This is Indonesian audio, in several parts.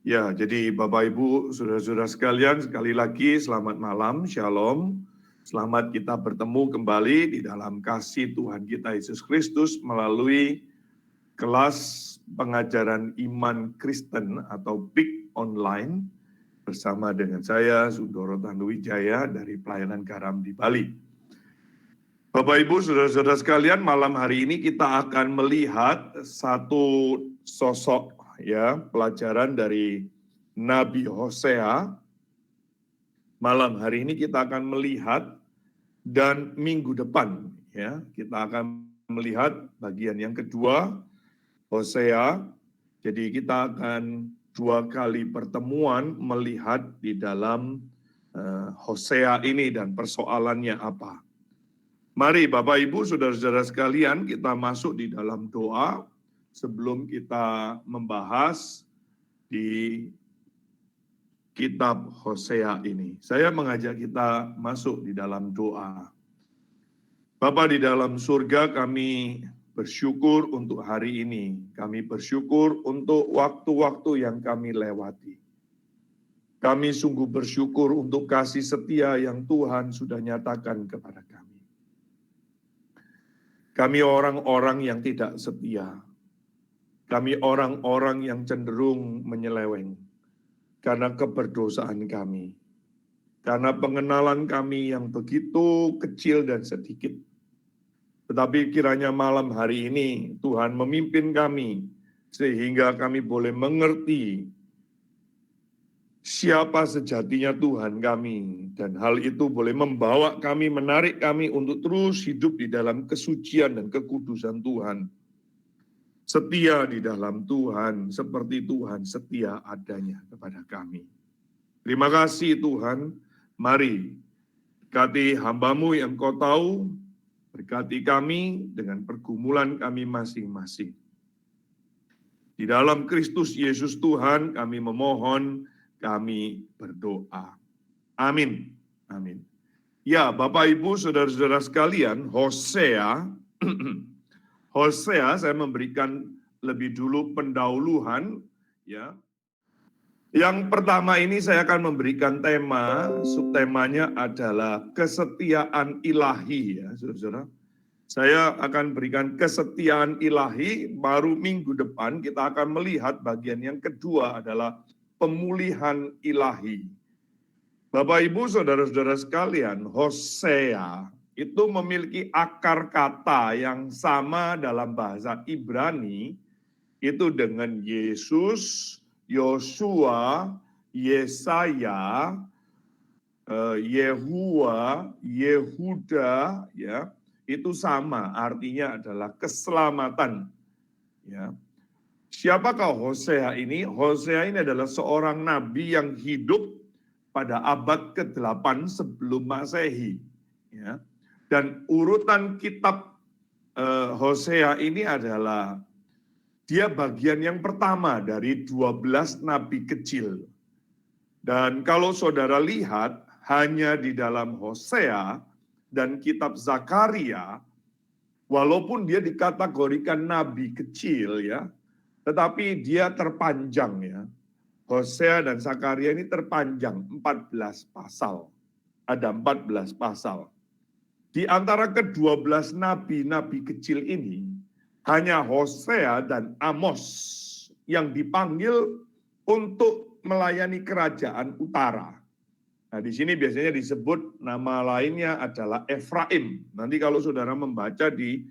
Ya, jadi Bapak Ibu, saudara-saudara sekalian, sekali lagi selamat malam, Shalom. Selamat kita bertemu kembali di dalam kasih Tuhan kita Yesus Kristus melalui kelas pengajaran iman Kristen atau PIK online bersama dengan saya, Sundoro Tanuwijaya dari Pelayanan Garam di Bali. Bapak Ibu, saudara-saudara sekalian, malam hari ini kita akan melihat satu sosok ya, pelajaran dari Nabi Hosea. Malam hari ini kita akan melihat dan minggu depan ya, kita akan melihat bagian yang kedua Hosea. Jadi kita akan 2 kali pertemuan melihat di dalam Hosea ini dan persoalannya apa. Mari Bapak Ibu, saudara-saudara sekalian, kita masuk di dalam doa sebelum kita membahas di kitab Hosea ini. Saya mengajak kita masuk di dalam doa. Bapa di dalam surga, kami bersyukur untuk hari ini. Kami bersyukur untuk waktu-waktu yang kami lewati. Kami sungguh bersyukur untuk kasih setia yang Tuhan sudah nyatakan kepada kami. Kami orang-orang yang tidak setia. Kami orang-orang yang cenderung menyeleweng karena keberdosaan kami. Karena pengenalan kami yang begitu kecil dan sedikit. Tetapi kiranya malam hari ini Tuhan memimpin kami sehingga kami boleh mengerti siapa sejatinya Tuhan kami, dan hal itu boleh membawa kami, menarik kami untuk terus hidup di dalam kesucian dan kekudusan Tuhan. Setia di dalam Tuhan, seperti Tuhan setia adanya kepada kami. Terima kasih Tuhan, mari berkati hamba-Mu yang Kau tahu, berkati kami dengan pergumulan kami masing-masing. Di dalam Kristus Yesus Tuhan kami memohon, kami berdoa. Amin. Amin. Ya, Bapak Ibu, saudara-saudara sekalian, Hosea, saya memberikan lebih dulu pendahuluan, ya. Yang pertama ini saya akan memberikan tema, subtemanya adalah kesetiaan ilahi, ya, saudara-saudara. Saya akan berikan kesetiaan ilahi, baru minggu depan kita akan melihat bagian yang kedua adalah pemulihan ilahi. Bapak Ibu, saudara-saudara sekalian, Hosea itu memiliki akar kata yang sama dalam bahasa Ibrani, itu dengan Yesus, Yosua, Yesaya, Yehua, Yehuda, ya, itu sama, artinya adalah keselamatan. Ya. Siapakah Hosea ini? Hosea ini adalah seorang nabi yang hidup pada abad ke-8 sebelum Masehi. Ya. Dan urutan kitab Hosea ini adalah dia bagian yang pertama dari 12 nabi kecil. Dan kalau saudara lihat, hanya di dalam Hosea dan kitab Zakaria, walaupun dia dikategorikan nabi kecil ya, tetapi dia terpanjang ya. Hosea dan Zakaria ini terpanjang 14 pasal. Ada 14 pasal. Di antara ke-12 nabi-nabi kecil ini, hanya Hosea dan Amos yang dipanggil untuk melayani kerajaan utara. Nah, di sini biasanya disebut nama lainnya adalah Efraim. Nanti kalau saudara membaca di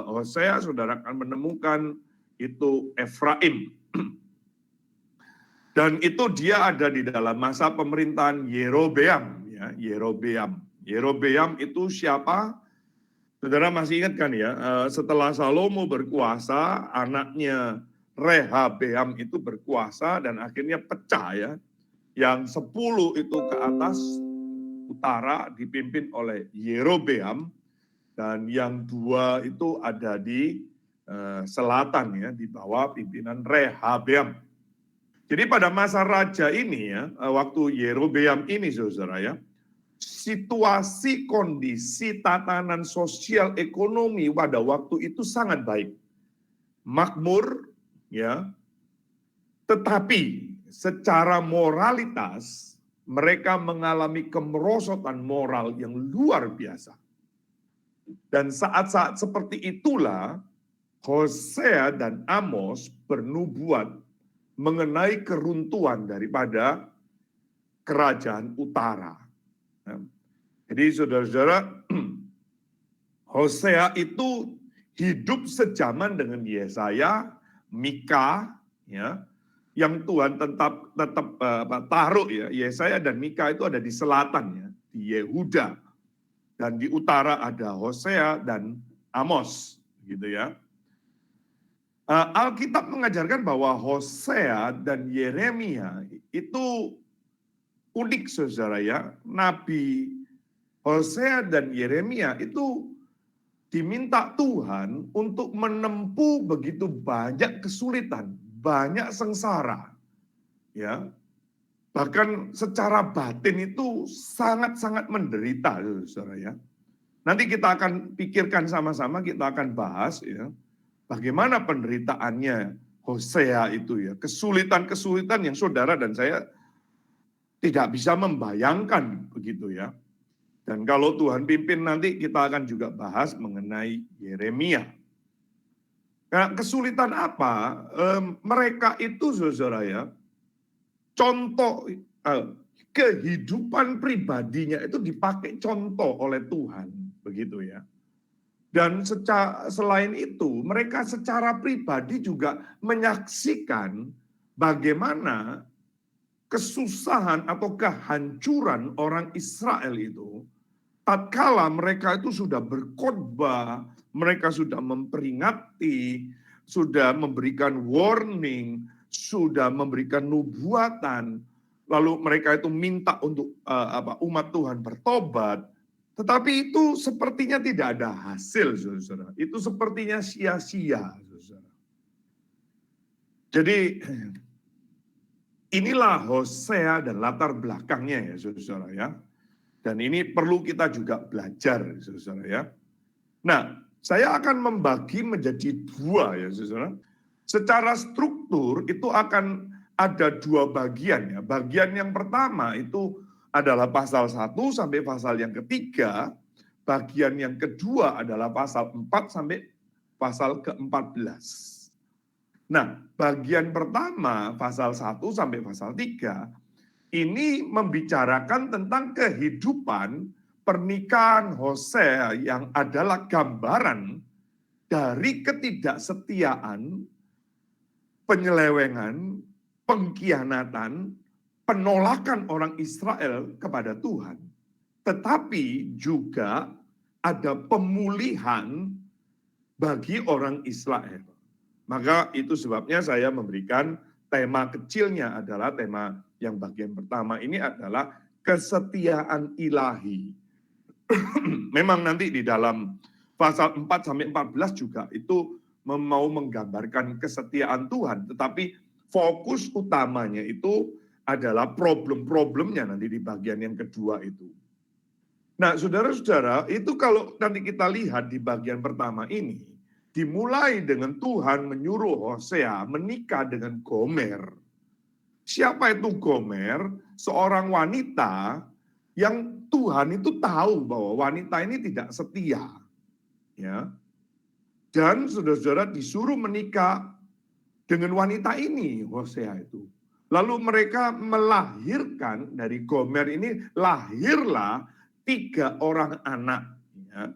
Hosea, saudara akan menemukan itu Efraim. Dan itu dia ada di dalam masa pemerintahan Yerobeam. Ya, Yerobeam itu siapa? Saudara masih ingat kan ya, setelah Salomo berkuasa, anaknya Rehabeam itu berkuasa dan akhirnya pecah ya. Yang 10 itu ke atas utara dipimpin oleh Yerobeam, dan yang 2 itu ada di selatan ya, di bawah pimpinan Rehabeam. Jadi pada masa raja ini ya, waktu Yerobeam ini saudara ya, situasi kondisi tatanan sosial ekonomi pada waktu itu sangat baik. Makmur ya, tetapi secara moralitas mereka mengalami kemerosotan moral yang luar biasa. Dan saat-saat seperti itulah Hosea dan Amos bernubuat mengenai keruntuhan daripada kerajaan utara. Jadi saudara-saudara, Hosea itu hidup sejaman dengan Yesaya, Mika, ya, yang Tuhan tetap taruh ya. Yesaya dan Mika itu ada di selatan ya, di Yehuda, dan di utara ada Hosea dan Amos, gitu ya. Alkitab mengajarkan bahwa Hosea dan Yeremia itu unik, saudara ya. Nabi Hosea dan Yeremia itu diminta Tuhan untuk menempuh begitu banyak kesulitan, banyak sengsara. Ya. Bahkan secara batin itu sangat-sangat menderita, saudara ya. Nanti kita akan pikirkan sama-sama, kita akan bahas ya. Bagaimana penderitaannya Hosea itu ya. Kesulitan-kesulitan yang saudara dan saya tidak bisa membayangkan begitu ya. Dan kalau Tuhan pimpin nanti kita akan juga bahas mengenai Yeremia. Nah, kesulitan apa? Mereka itu saudara ya, contoh kehidupan pribadinya itu dipakai contoh oleh Tuhan, begitu ya. Dan selain itu, mereka secara pribadi juga menyaksikan bagaimana kesusahan atau kehancuran orang Israel itu tatkala mereka itu sudah berkhotbah, mereka sudah memperingati, sudah memberikan warning, sudah memberikan nubuatan, lalu mereka itu minta untuk umat Tuhan bertobat, tetapi itu sepertinya tidak ada hasil, saudara. Itu sepertinya sia-sia, saudara. Jadi inilah Hosea dan latar belakangnya ya, saudara ya. Dan ini perlu kita juga belajar, saudara ya. Nah, saya akan membagi menjadi dua ya, saudara. Secara struktur itu akan ada dua bagian ya. Bagian yang pertama itu adalah pasal 1 sampai pasal yang ketiga. Bagian yang kedua adalah pasal 4 sampai pasal ke-14. Nah, bagian pertama pasal 1 sampai pasal 3 ini membicarakan tentang kehidupan pernikahan Hosea yang adalah gambaran dari ketidaksetiaan, penyelewengan, pengkhianatan, penolakan orang Israel kepada Tuhan. Tetapi juga ada pemulihan bagi orang Israel. Maka itu sebabnya saya memberikan tema kecilnya adalah tema yang bagian pertama ini adalah kesetiaan ilahi. Memang nanti di dalam pasal 4 sampai 14 juga itu mau menggambarkan kesetiaan Tuhan, tetapi fokus utamanya itu adalah problem-problemnya nanti di bagian yang kedua itu. Nah, saudara-saudara, itu kalau nanti kita lihat di bagian pertama ini, dimulai dengan Tuhan menyuruh Hosea menikah dengan Gomer. Siapa itu Gomer? Seorang wanita yang Tuhan itu tahu bahwa wanita ini tidak setia. Ya. Dan saudara-saudara disuruh menikah dengan wanita ini, Hosea itu. Lalu mereka melahirkan dari Gomer ini, lahirlah 3 orang anak. Ya.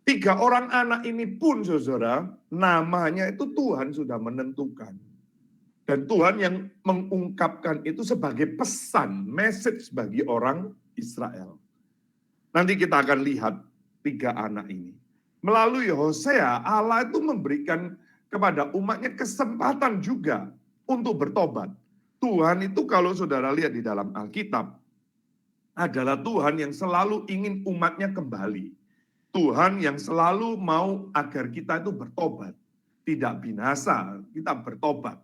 3 orang anak ini pun saudara, namanya itu Tuhan sudah menentukan. Dan Tuhan yang mengungkapkan itu sebagai pesan, message bagi orang Israel. Nanti kita akan lihat 3 anak ini. Melalui Hosea, Allah itu memberikan kepada umatnya kesempatan juga untuk bertobat. Tuhan itu kalau saudara lihat di dalam Alkitab, adalah Tuhan yang selalu ingin umatnya kembali. Tuhan yang selalu mau agar kita itu bertobat. Tidak binasa, kita bertobat.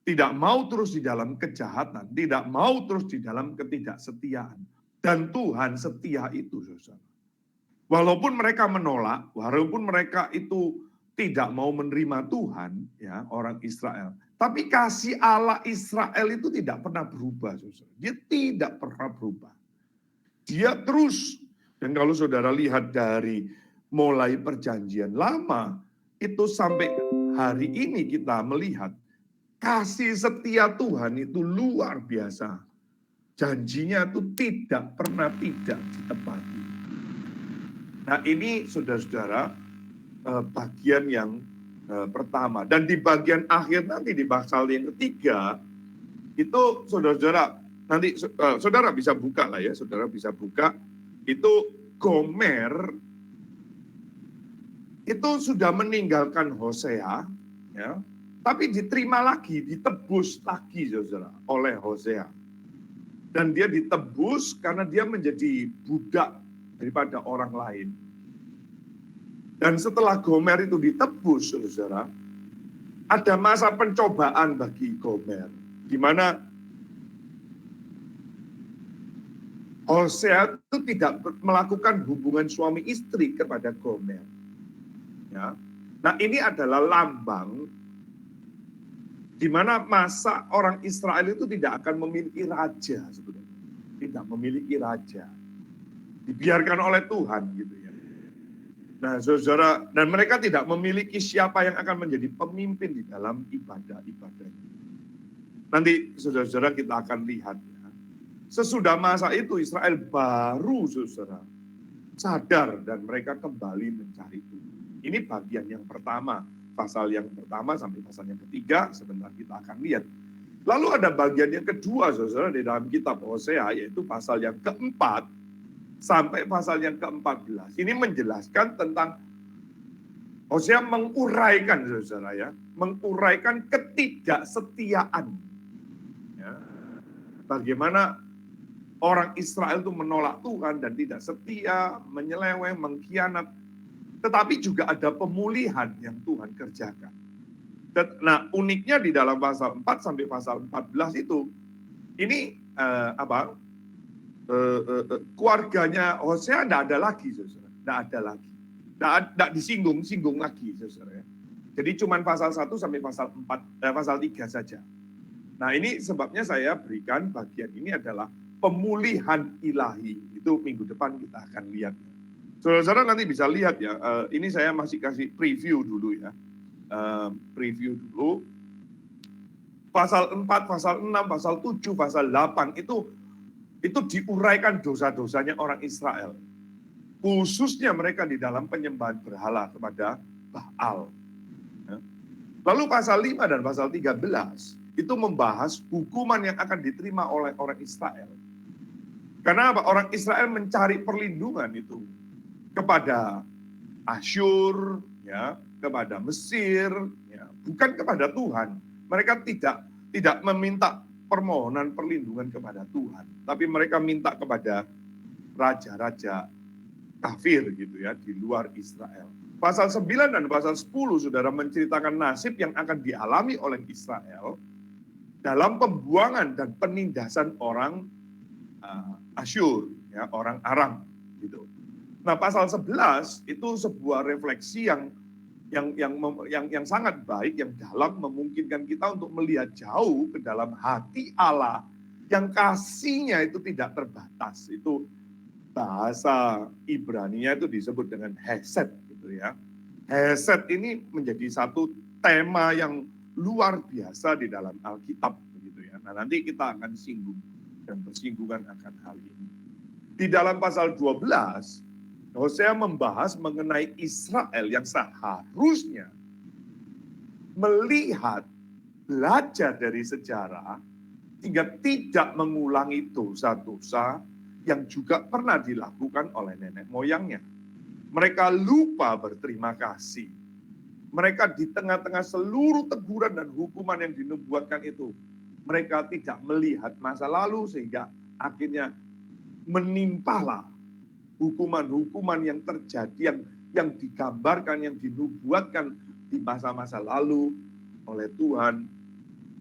Tidak mau terus di dalam kejahatan, tidak mau terus di dalam ketidaksetiaan. Dan Tuhan setia itu, saudara. Walaupun mereka menolak, walaupun mereka itu tidak mau menerima Tuhan, ya orang Israel, Tapi kasih Allah Israel itu tidak pernah berubah, saudara. Dia tidak pernah berubah. Dia terus, dan kalau saudara lihat dari mulai perjanjian lama, itu sampai hari ini kita melihat kasih setia Tuhan itu luar biasa. Janjinya itu tidak pernah tidak ditepati. Nah ini saudara-saudara bagian yang pertama. Dan di bagian akhir nanti di pasal yang ketiga, itu saudara-saudara, nanti saudara bisa buka lah ya, saudara bisa buka, itu Gomer, itu sudah meninggalkan Hosea, ya, tapi diterima lagi, ditebus lagi saudara, oleh Hosea. Dan dia ditebus karena dia menjadi budak daripada orang lain. Dan setelah Gomer itu ditebus, saudara, ada masa pencobaan bagi Gomer, di mana Hosea itu tidak melakukan hubungan suami istri kepada Gomer. Ya. Nah ini adalah lambang di mana masa orang Israel itu tidak akan memiliki raja sebenarnya, tidak memiliki raja, dibiarkan oleh Tuhan gitu ya. Nah saudara, dan mereka tidak memiliki siapa yang akan menjadi pemimpin di dalam ibadah-ibadahnya. Nanti saudara-saudara kita akan lihat ya. Sesudah masa itu Israel baru saudara sadar dan mereka kembali mencari Tuhan. Ini bagian yang pertama, pasal yang pertama sampai pasal yang ketiga, sebentar kita akan lihat. Lalu ada bagian yang kedua saudara di dalam kitab Hosea, yaitu pasal yang keempat sampai pasal yang ke-14. Ini menjelaskan tentang Hosea menguraikan saudara ya, menguraikan ketidaksetiaan. Ya. Bagaimana orang Israel itu menolak Tuhan dan tidak setia, menyeleweng, mengkhianat. Tetapi juga ada pemulihan yang Tuhan kerjakan. Nah uniknya di dalam pasal 4 sampai pasal 14 itu, ini keluarganya Hosea tidak ada lagi, saudara. Tidak ada lagi. Tidak disinggung lagi, saudara. Jadi cuma pasal 1 sampai pasal 3 saja. Nah ini sebabnya saya berikan bagian ini adalah pemulihan ilahi. Itu minggu depan kita akan lihat. Saudara-saudara nanti bisa lihat ya, ini saya masih kasih preview dulu ya. Preview dulu. Pasal 4, pasal 6, pasal 7, pasal 8 itu diuraikan dosa-dosanya orang Israel. Khususnya mereka di dalam penyembahan berhala kepada Baal. Lalu pasal 5 dan pasal 13 itu membahas hukuman yang akan diterima oleh orang Israel. Karena apa? Orang Israel mencari perlindungan itu kepada Asyur, ya, kepada Mesir, ya, bukan kepada Tuhan. Mereka tidak meminta permohonan perlindungan kepada Tuhan, tapi mereka minta kepada raja-raja kafir gitu ya di luar Israel. Pasal 9 dan pasal 10 saudara menceritakan nasib yang akan dialami oleh Israel dalam pembuangan dan penindasan orang Asyur, ya, orang Aram gitu. Nah, pasal 11 itu sebuah refleksi yang sangat baik, yang dalam memungkinkan kita untuk melihat jauh ke dalam hati Allah yang kasihnya itu tidak terbatas. Itu bahasa Ibrani-nya itu disebut dengan hesed gitu ya. Hesed ini menjadi satu tema yang luar biasa di dalam Alkitab begitu ya. Nah, nanti kita akan singgung dan bersinggungan akan hal ini. Di dalam pasal 12 Hosea membahas mengenai Israel yang seharusnya melihat, belajar dari sejarah, hingga tidak mengulangi dosa-dosa yang juga pernah dilakukan oleh nenek moyangnya. Mereka lupa berterima kasih. Mereka di tengah-tengah seluruh teguran dan hukuman yang dinubuatkan itu, mereka tidak melihat masa lalu sehingga akhirnya menimpalah hukuman-hukuman yang terjadi, yang digambarkan, yang dinubuatkan di masa-masa lalu oleh Tuhan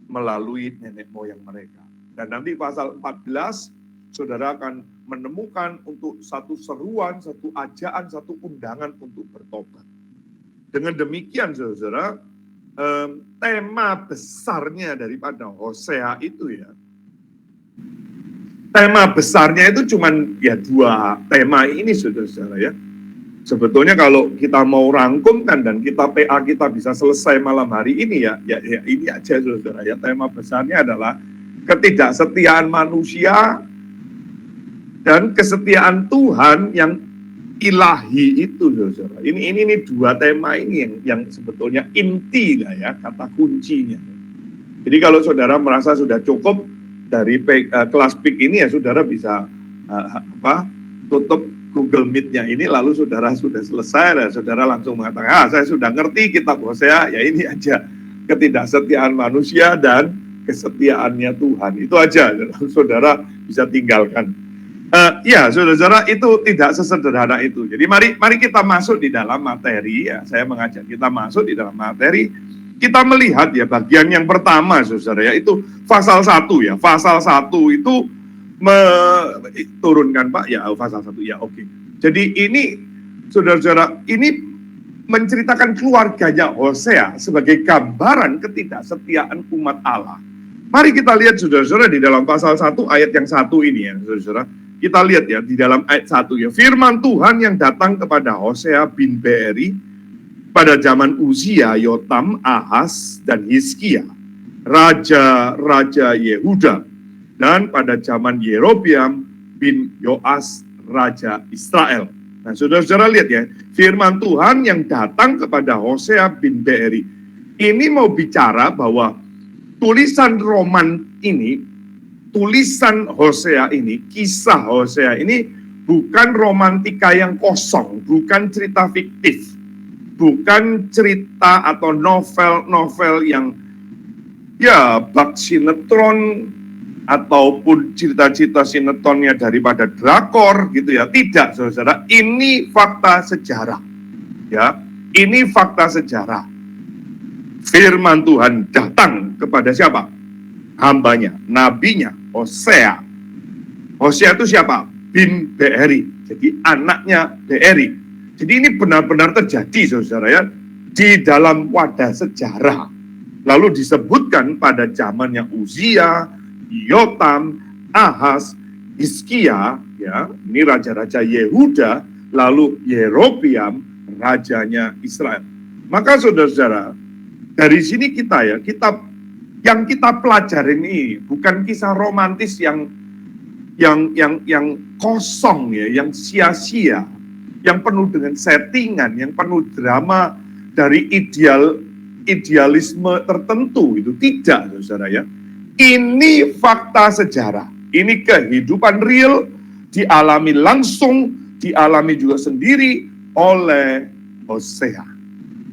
melalui nenek moyang mereka. Dan nanti pasal 14, saudara akan menemukan untuk satu seruan, satu ajaan, satu undangan untuk bertobat. Dengan demikian, saudara, tema besarnya daripada Hosea itu ya. Tema besarnya itu cuman ya 2 tema ini saudara-saudara ya. Sebetulnya kalau kita mau rangkumkan dan kita PA kita bisa selesai malam hari ini ya ini aja saudara ya. Tema besarnya adalah ketidaksetiaan manusia dan kesetiaan Tuhan yang ilahi itu saudara. Ini 2 tema ini yang sebetulnya inti lah ya, kata kuncinya. Jadi kalau saudara merasa sudah cukup dari kelas PIK ini ya saudara bisa tutup Google Meet-nya ini lalu saudara sudah selesai dan saudara langsung mengatakan saya sudah ngerti kitab Hosea ya ini aja, ketidaksetiaan manusia dan kesetiaannya Tuhan, itu aja saudara bisa tinggalkan. Ya saudara-saudara itu tidak sesederhana itu. Jadi mari kita masuk di dalam materi ya, saya mengajak kita masuk di dalam materi. Kita melihat ya bagian yang pertama saudara ya, itu pasal 1 ya. Pasal 1 itu turunkan Pak ya, pasal 1 ya, oke. Jadi ini saudara-saudara, ini menceritakan keluarganya Hosea sebagai gambaran ketidaksetiaan umat Allah. Mari kita lihat saudara-saudara di dalam pasal 1 ayat yang 1 ini ya saudara-saudara. Kita lihat ya di dalam ayat 1 ya, firman Tuhan yang datang kepada Hosea bin Beeri pada zaman Uzia, Yotam, Ahaz, dan Hizkia, raja-raja Yehuda, dan pada zaman Yerobeam bin Yoas, raja Israel. Nah, saudara-saudara lihat ya, firman Tuhan yang datang kepada Hosea bin Beeri. Ini mau bicara bahwa tulisan roman ini, tulisan Hosea ini, kisah Hosea ini bukan romantika yang kosong, bukan cerita fiktif. Bukan cerita atau novel-novel yang ya bak sinetron ataupun cerita-cerita sinetronnya daripada drakor gitu ya. Tidak saudara, ini fakta sejarah ya, ini fakta sejarah. Firman Tuhan datang kepada siapa? Hambanya, nabinya Hosea. Hosea itu siapa? Bin Beeri, jadi anaknya Beeri. Jadi ini benar-benar terjadi saudara ya, di dalam wadah sejarah. Lalu disebutkan pada zamannya Uzia, Yotam, Ahaz, Hizkia, ya, ini raja-raja Yehuda, lalu Yerobeam, rajanya Israel. Maka saudara-saudara, dari sini yang kita pelajari ini bukan kisah romantis yang kosong ya, yang sia-sia, yang penuh dengan settingan, yang penuh drama dari idealisme tertentu, itu tidak saudara ya. Ini fakta sejarah, ini kehidupan real, dialami langsung, dialami juga sendiri oleh Hosea.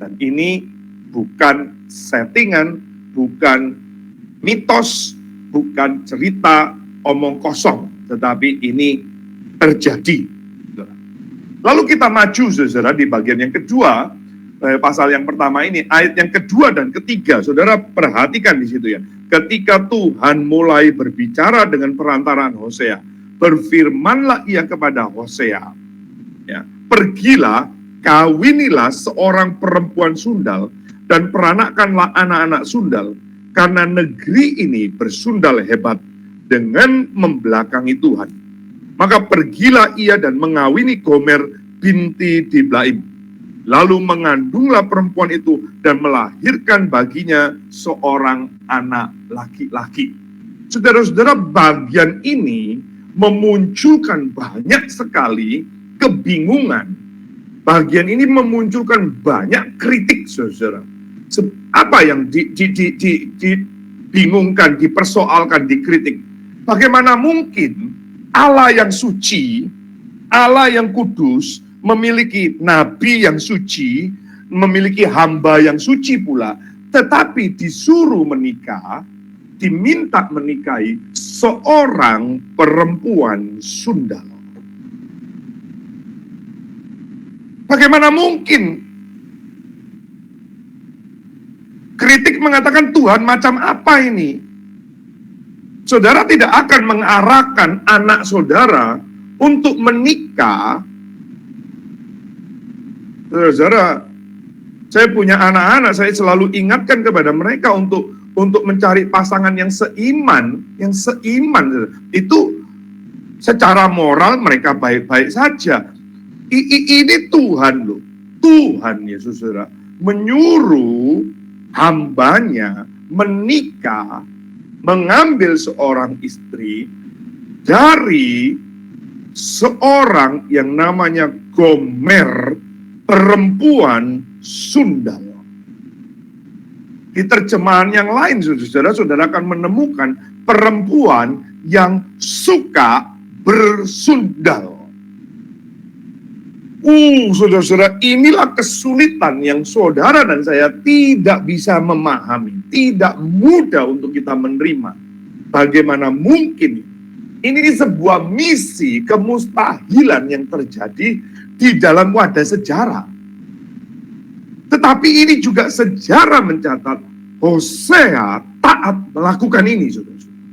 Dan ini bukan settingan, bukan mitos, bukan cerita omong kosong, tetapi ini terjadi. Lalu kita maju saudara di bagian yang kedua, pasal yang pertama ini, ayat yang kedua dan ketiga, saudara perhatikan di situ ya. Ketika Tuhan mulai berbicara dengan perantaraan Hosea, berfirmanlah ia kepada Hosea, ya, pergilah, kawinilah seorang perempuan sundal, dan peranakkanlah anak-anak sundal, karena negeri ini bersundal hebat dengan membelakangi Tuhan. Maka pergilah ia dan mengawini Gomer binti Diblaim. Lalu mengandunglah perempuan itu dan melahirkan baginya seorang anak laki-laki. Saudara-saudara, bagian ini memunculkan banyak sekali kebingungan. Bagian ini memunculkan banyak kritik, saudara. Apa yang dibingungkan, dipersoalkan, dikritik? Bagaimana mungkin Allah yang suci, Allah yang kudus, memiliki nabi yang suci, memiliki hamba yang suci pula, tetapi disuruh menikah, diminta menikahi seorang perempuan sundal. Bagaimana mungkin? Kritik mengatakan Tuhan macam apa ini? Saudara tidak akan mengarahkan anak saudara untuk menikah. Saudara, Saya punya anak-anak, saya selalu ingatkan kepada mereka untuk mencari pasangan yang seiman. Itu secara moral mereka baik-baik saja. Ini Tuhan loh. Tuhan ya saudara menyuruh hambanya menikah, mengambil seorang istri dari seorang yang namanya Gomer, perempuan sundal. Di terjemahan yang lain, saudara akan menemukan perempuan yang suka bersundal. Saudara-saudara, inilah kesulitan yang saudara dan saya tidak bisa memahami, tidak mudah untuk kita menerima. Bagaimana mungkin ini sebuah misi kemustahilan yang terjadi di dalam wadah sejarah. Tetapi ini juga sejarah mencatat Hosea taat melakukan ini, saudara-saudara.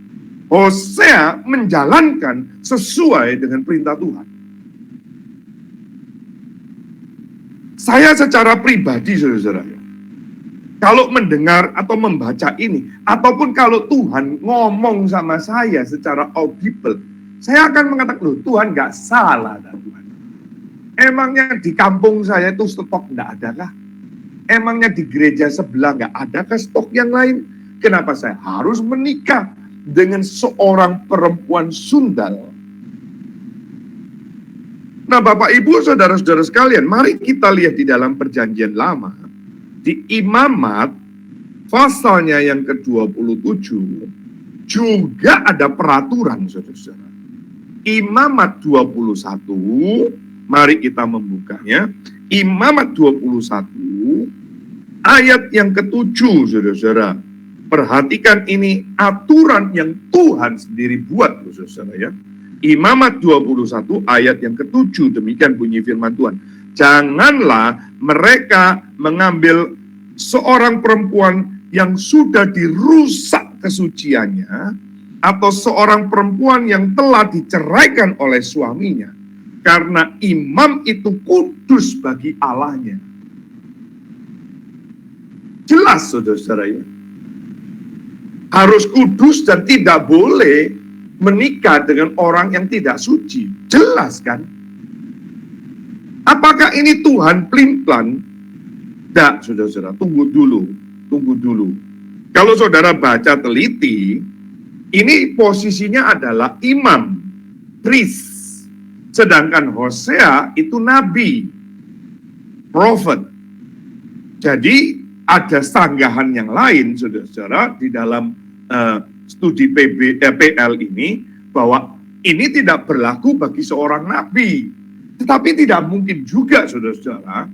Hosea menjalankan sesuai dengan perintah Tuhan. Saya secara pribadi, saudara-saudara, kalau mendengar atau membaca ini, ataupun kalau Tuhan ngomong sama saya secara audible, saya akan mengatakan, loh Tuhan nggak salah, Tuhan. Emangnya di kampung saya itu stok nggak ada kah? Emangnya di gereja sebelah nggak ada kah stok yang lain? Kenapa saya harus menikah dengan seorang perempuan sundal? Nah, Bapak Ibu, saudara-saudara sekalian, mari kita lihat di dalam Perjanjian Lama, di Imamat, pasalnya yang ke-27, juga ada peraturan, saudara-saudara. Imamat 21, mari kita membukanya. Imamat 21, ayat yang ke-7, saudara-saudara. Perhatikan ini aturan yang Tuhan sendiri buat, saudara-saudara ya. Imamat 21 ayat yang ke-7, demikian bunyi firman Tuhan. Janganlah mereka mengambil seorang perempuan yang sudah dirusak kesuciannya, atau seorang perempuan yang telah diceraikan oleh suaminya, karena imam itu kudus bagi Allahnya. Jelas, saudara-saudara ya. Harus kudus dan tidak boleh menikah dengan orang yang tidak suci. Jelas kan? Apakah ini Tuhan pelin-pelan? Tidak, saudara-saudara, tunggu dulu. Kalau saudara baca teliti, ini posisinya adalah imam, priest. Sedangkan Hosea itu nabi, prophet. Jadi ada sanggahan yang lain, saudara-saudara, di dalam studi PL ini, bahwa ini tidak berlaku bagi seorang nabi. Tetapi tidak mungkin juga, saudara-saudara,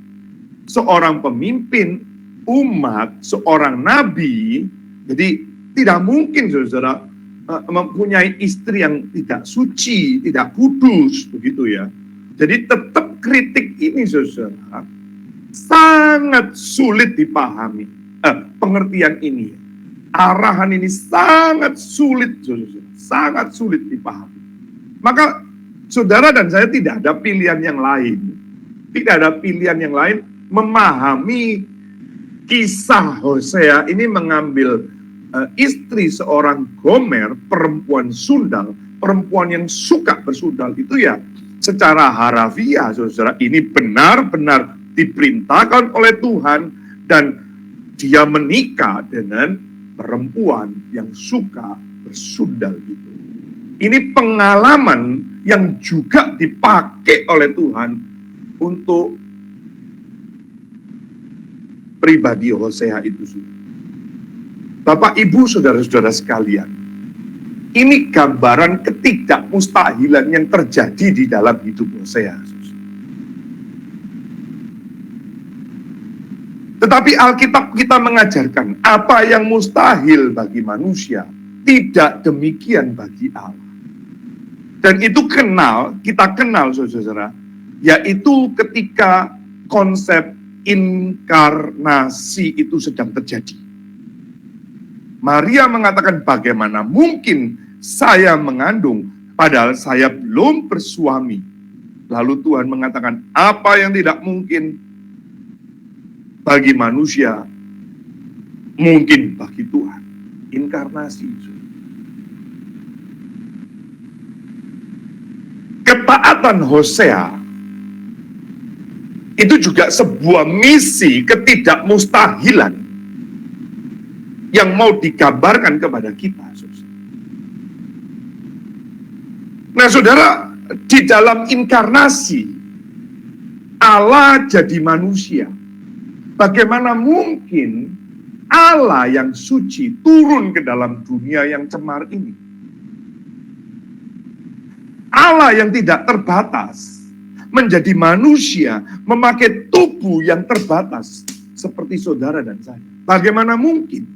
seorang pemimpin umat, seorang nabi, jadi tidak mungkin, saudara, mempunyai istri yang tidak suci, tidak kudus, begitu ya. Jadi tetap kritik ini, saudara, sangat sulit dipahami. Pengertian ini, arahan ini sangat sulit, saudara, sangat sulit dipahami. Maka saudara dan saya tidak ada pilihan yang lain. Tidak ada pilihan yang lain memahami kisah Hosea ini mengambil istri seorang Gomer, perempuan sundal, perempuan yang suka bersundal itu ya secara harafiah, saudara, ini benar-benar diperintahkan oleh Tuhan dan dia menikah dengan perempuan yang suka bersundal itu. Ini pengalaman yang juga dipakai oleh Tuhan untuk pribadi Hosea itu. Bapak, Ibu, saudara-saudara sekalian, ini gambaran ketidakmustahilan yang terjadi di dalam hidup Hosea. Tetapi Alkitab kita mengajarkan apa yang mustahil bagi manusia, tidak demikian bagi Allah. Dan itu kita kenal, saudara-saudara, yaitu ketika konsep inkarnasi itu sedang terjadi. Maria mengatakan, bagaimana mungkin saya mengandung padahal saya belum bersuami. Lalu Tuhan mengatakan, apa yang tidak mungkin bagi manusia, mungkin bagi Tuhan. Inkarnasi. Ketaatan Hosea itu juga sebuah misi ketidakmustahilan yang mau digambarkan kepada kita. Nah, saudara, di dalam inkarnasi Allah jadi manusia. Bagaimana mungkin Allah yang suci turun ke dalam dunia yang cemar ini? Allah yang tidak terbatas menjadi manusia, memakai tubuh yang terbatas seperti saudara dan saya. Bagaimana mungkin?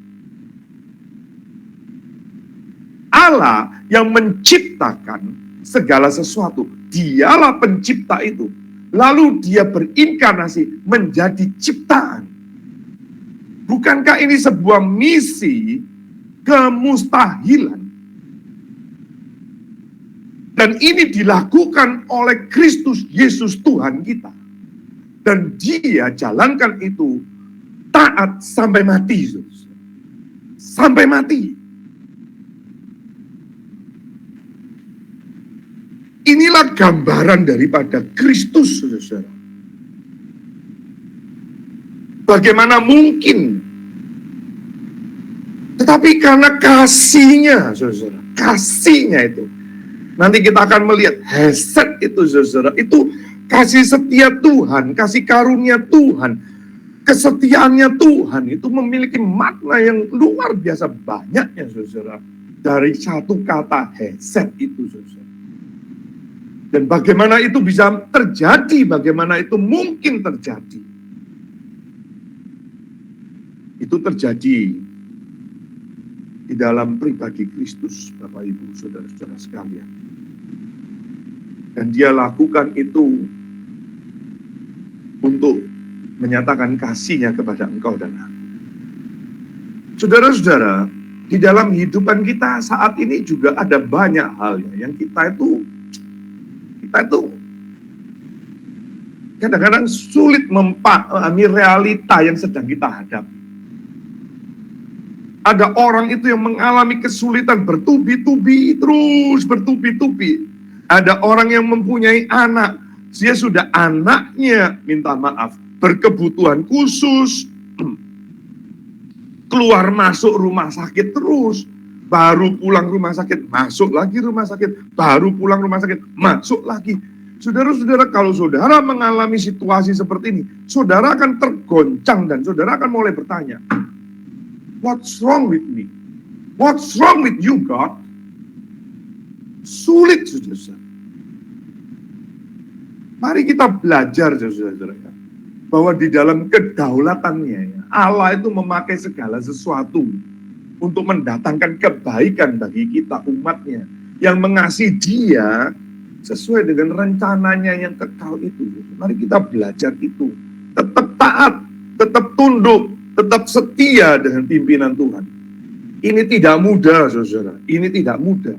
Allah yang menciptakan segala sesuatu, dialah pencipta itu. Lalu dia berinkarnasi menjadi ciptaan. Bukankah ini sebuah misi kemustahilan? Dan ini dilakukan oleh Kristus Yesus Tuhan kita. Dan dia jalankan itu taat sampai mati. Sampai mati. Inilah gambaran daripada Kristus, saudara. Bagaimana mungkin? Tetapi karena kasihnya, saudara, kasihnya itu. Nanti kita akan melihat hesed itu, saudara. Itu kasih setia Tuhan, kasih karunia Tuhan, kesetiaannya Tuhan. Itu memiliki makna yang luar biasa banyaknya, saudara. Dari satu kata hesed itu, saudara. Dan bagaimana itu bisa terjadi, bagaimana itu mungkin terjadi. Itu terjadi di dalam pribadi Kristus, Bapak Ibu, saudara-saudara sekalian. Dan dia lakukan itu untuk menyatakan kasihnya kepada engkau dan aku. Saudara-saudara, di dalam kehidupan kita saat ini juga ada banyak hal yang kita itu kadang-kadang sulit memahami realita yang sedang kita hadapi. Ada orang itu yang mengalami kesulitan bertubi-tubi, terus bertubi-tubi. Ada orang yang mempunyai anak, dia sudah anaknya, minta maaf, berkebutuhan khusus, keluar masuk rumah sakit terus, baru pulang rumah sakit, masuk lagi rumah sakit, baru pulang rumah sakit, masuk lagi. Saudara-saudara, kalau saudara mengalami situasi seperti ini, saudara akan tergoncang dan saudara akan mulai bertanya, what's wrong with me? What's wrong with you, God? Sulit, saudara. Mari kita belajar, saudara, bahwa di dalam kedaulatannya, Allah itu memakai segala sesuatu untuk mendatangkan kebaikan bagi kita umatnya yang mengasihi dia sesuai dengan rencananya yang kekal itu. Mari kita belajar itu. Tetap taat, tetap tunduk, tetap setia dengan pimpinan Tuhan. Ini tidak mudah, saudara. Ini tidak mudah.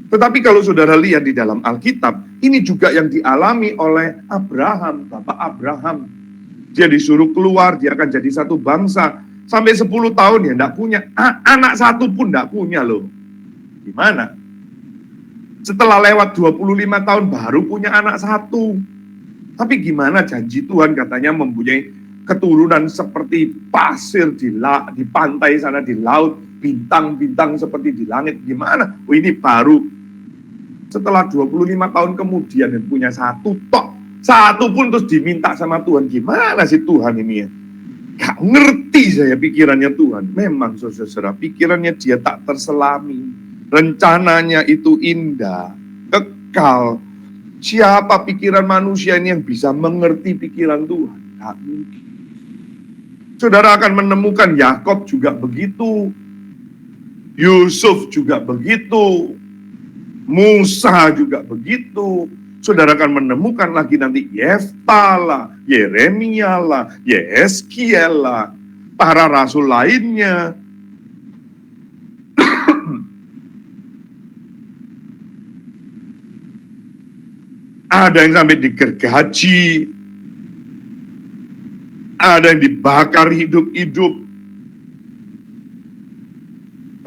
Tetapi kalau saudara lihat di dalam Alkitab, ini juga yang dialami oleh Abraham, Bapak Abraham. Dia disuruh keluar, dia akan jadi satu bangsa. Sampai 10 tahun ya enggak punya, anak satu pun enggak punya loh. Gimana? Setelah lewat 25 tahun baru punya anak satu. Tapi gimana janji Tuhan katanya mempunyai keturunan seperti pasir di pantai sana, di laut, bintang-bintang seperti di langit. Gimana? Oh, ini baru setelah 25 tahun kemudian dan punya satu tok. Satu pun terus diminta sama Tuhan. Gimana sih Tuhan ini ya? Gak ngerti saya pikirannya Tuhan. Memang saudara, pikirannya dia tak terselami. Rencananya itu indah, kekal. Siapa pikiran manusia ini yang bisa mengerti pikiran Tuhan? Gak mungkin. Saudara akan menemukan Yakob juga begitu. Yusuf juga begitu. Musa juga begitu. Saudara akan menemukan lagi nanti Yefta lah, Yeremia lah, Yehezkiel lah, para rasul lainnya. Ada yang sampai digergaji. ada yang dibakar hidup-hidup.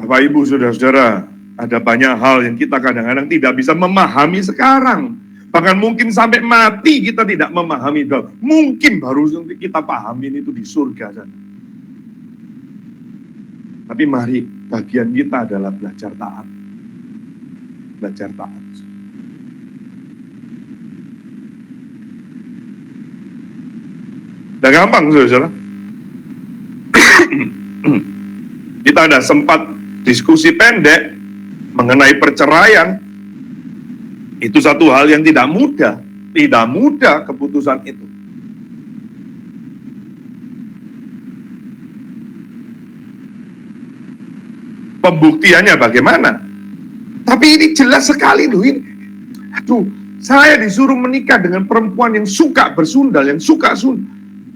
Bapak Ibu, saudara-saudara, ada banyak hal yang kita kadang-kadang tidak bisa memahami sekarang. Bahkan mungkin sampai mati kita tidak memahami. Mungkin baru kita pahamin itu di surga sana. Tapi mari, bagian kita adalah belajar taat. Belajar taat. Udah gampang, saudara. Kita ada sempat diskusi pendek mengenai perceraian. Itu satu hal yang tidak mudah. Tidak mudah keputusan itu. Pembuktiannya bagaimana? Tapi ini jelas sekali loh ini. Aduh, saya disuruh menikah dengan perempuan yang suka bersundal, yang suka sundal.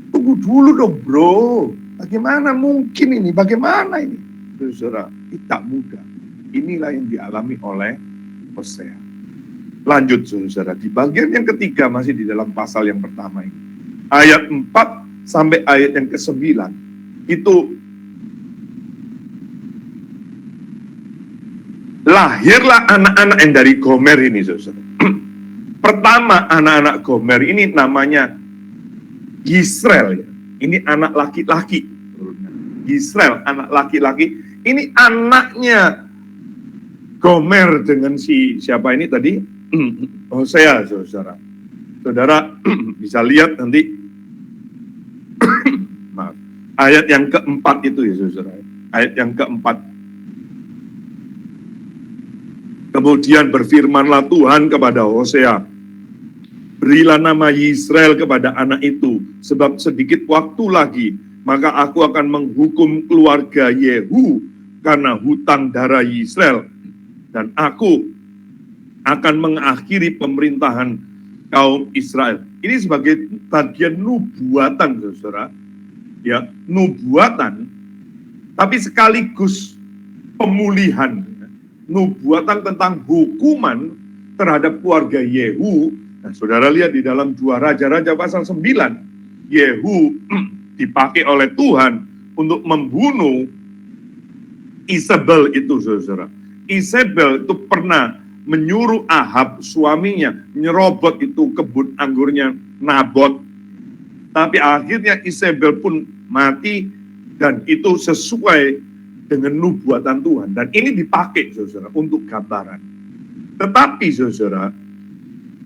Tunggu dulu dong bro. Bagaimana mungkin ini? Bagaimana ini? Saudara, tidak mudah. Inilah yang dialami oleh Hosea. Lanjut saudara, di bagian yang ketiga masih di dalam pasal yang pertama ini. Ayat 4 sampai ayat yang ke-9. Itu lahirlah anak-anak yang dari Gomer ini saudara. Pertama anak-anak Gomer ini namanya Yisrael. Ini anak laki-laki. Yisrael, anak laki-laki. Ini anaknya Gomer dengan siapa ini tadi? Hosea, saudara. Saudara bisa lihat nanti maaf, ayat yang keempat itu ya saudara. Ayat yang keempat. Kemudian berfirmanlah Tuhan kepada Hosea, berilah nama Yisrael kepada anak itu, sebab sedikit waktu lagi, maka aku akan menghukum keluarga Yehu karena hutang darah Yisrael, dan aku akan mengakhiri pemerintahan kaum Israel. Ini sebagai bagian nubuatan, saudara. Ya, nubuatan, tapi sekaligus pemulihan. Nubuatan tentang hukuman terhadap keluarga Yehu. Nah, saudara lihat di dalam 2 Raja-Raja pasal 9, Yehu dipakai oleh Tuhan untuk membunuh Isabel itu, saudara. Isabel itu pernah menyuruh Ahab, suaminya, nyerobot itu kebun anggurnya Nabot. Tapi akhirnya Isabel pun mati, dan itu sesuai dengan nubuatan Tuhan. Dan ini dipakai, saudara, untuk gambaran. Tetapi, saudara,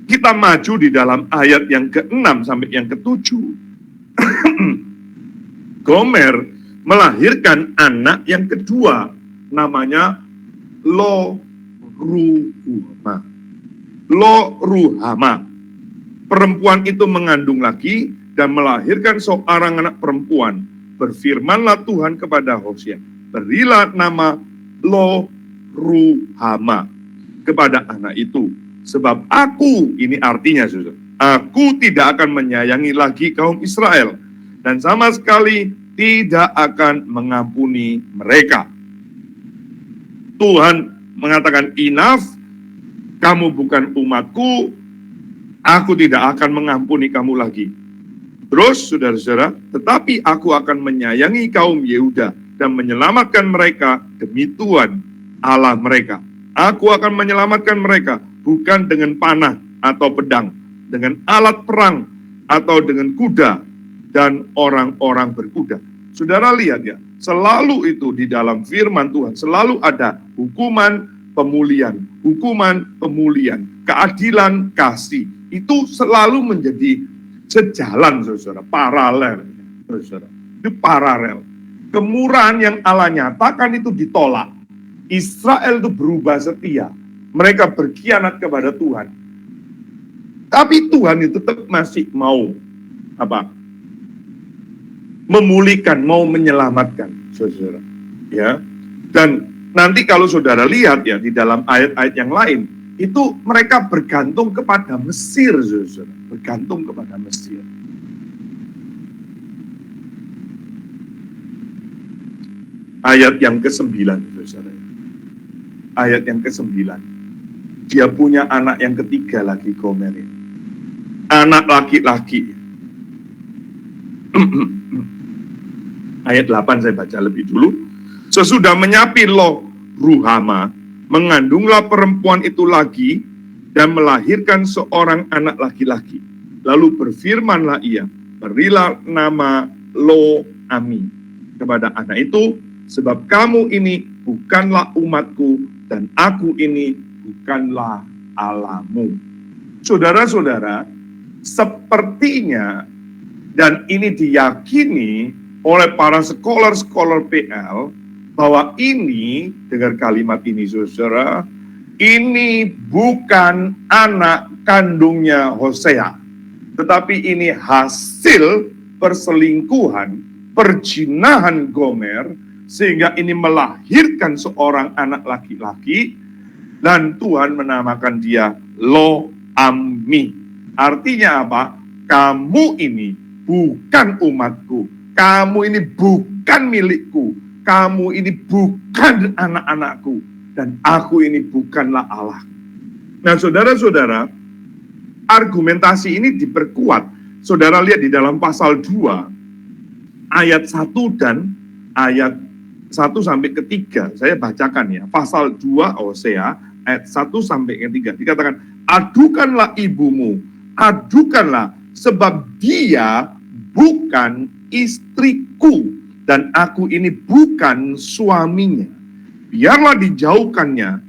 kita maju di dalam ayat yang ke-6 sampai yang ke-7. Gomer melahirkan anak yang kedua, namanya Lo-Ruhama. Lo-Ruhama. Perempuan itu mengandung lagi dan melahirkan seorang anak perempuan. Berfirmanlah Tuhan kepada Hosea, berilah nama Lo-Ruhama kepada anak itu, sebab aku, ini artinya saudara, aku tidak akan menyayangi lagi kaum Israel dan sama sekali tidak akan mengampuni mereka. Tuhan mengatakan, enough, kamu bukan umatku, aku tidak akan mengampuni kamu lagi. Terus, saudara-saudara, tetapi aku akan menyayangi kaum Yehuda dan menyelamatkan mereka demi Tuhan Allah mereka. Aku akan menyelamatkan mereka bukan dengan panah atau pedang, dengan alat perang atau dengan kuda dan orang-orang berkuda. Saudara lihat ya, selalu itu di dalam firman Tuhan, selalu ada hukuman, pemulihan, keadilan, kasih. Itu selalu menjadi sejalan, saudara, paralel. Saudara. Itu paralel. Kemurahan yang Allah nyatakan itu ditolak. Israel itu berubah setia. Mereka berkhianat kepada Tuhan. Tapi Tuhan itu tetap masih mau memulihkan, mau menyelamatkan, saudara. Ya. Dan nanti kalau saudara lihat ya di dalam ayat-ayat yang lain, itu mereka bergantung kepada Mesir, saudara. Bergantung kepada Mesir. Ayat yang ke-9, saudara. Ayat yang ke-9. Dia punya anak yang ketiga lagi, Gomer ini. Anak laki-laki. Ayat 8 saya baca lebih dulu. Sesudah menyapi Lo Ruhama, mengandunglah perempuan itu lagi dan melahirkan seorang anak laki-laki. Lalu berfirmanlah ia, berilah nama Lo Ami kepada anak itu, sebab kamu ini bukanlah umatku dan aku ini bukanlah Allahmu. Saudara-saudara, sepertinya dan ini diyakini oleh para scholar PL bahwa ini, dengar kalimat ini saudara, ini bukan anak kandungnya Hosea, tetapi ini hasil perselingkuhan, perjinahan Gomer, sehingga ini melahirkan seorang anak laki-laki, dan Tuhan menamakan dia Lo Ami. Artinya apa? Kamu ini bukan umatku, kamu ini bukan milikku, kamu ini bukan anak-anakku, dan aku ini bukanlah Allah. Nah saudara-saudara, argumentasi ini diperkuat. Saudara lihat di dalam pasal 2, ayat 1 dan ayat 1 sampai ke 3. Saya bacakan ya, pasal 2 Hosea, ayat 1 sampai ke 3. Dikatakan, adukanlah ibumu, adukanlah, sebab dia bukan istriku, dan aku ini bukan suaminya. Biarlah dijauhkannya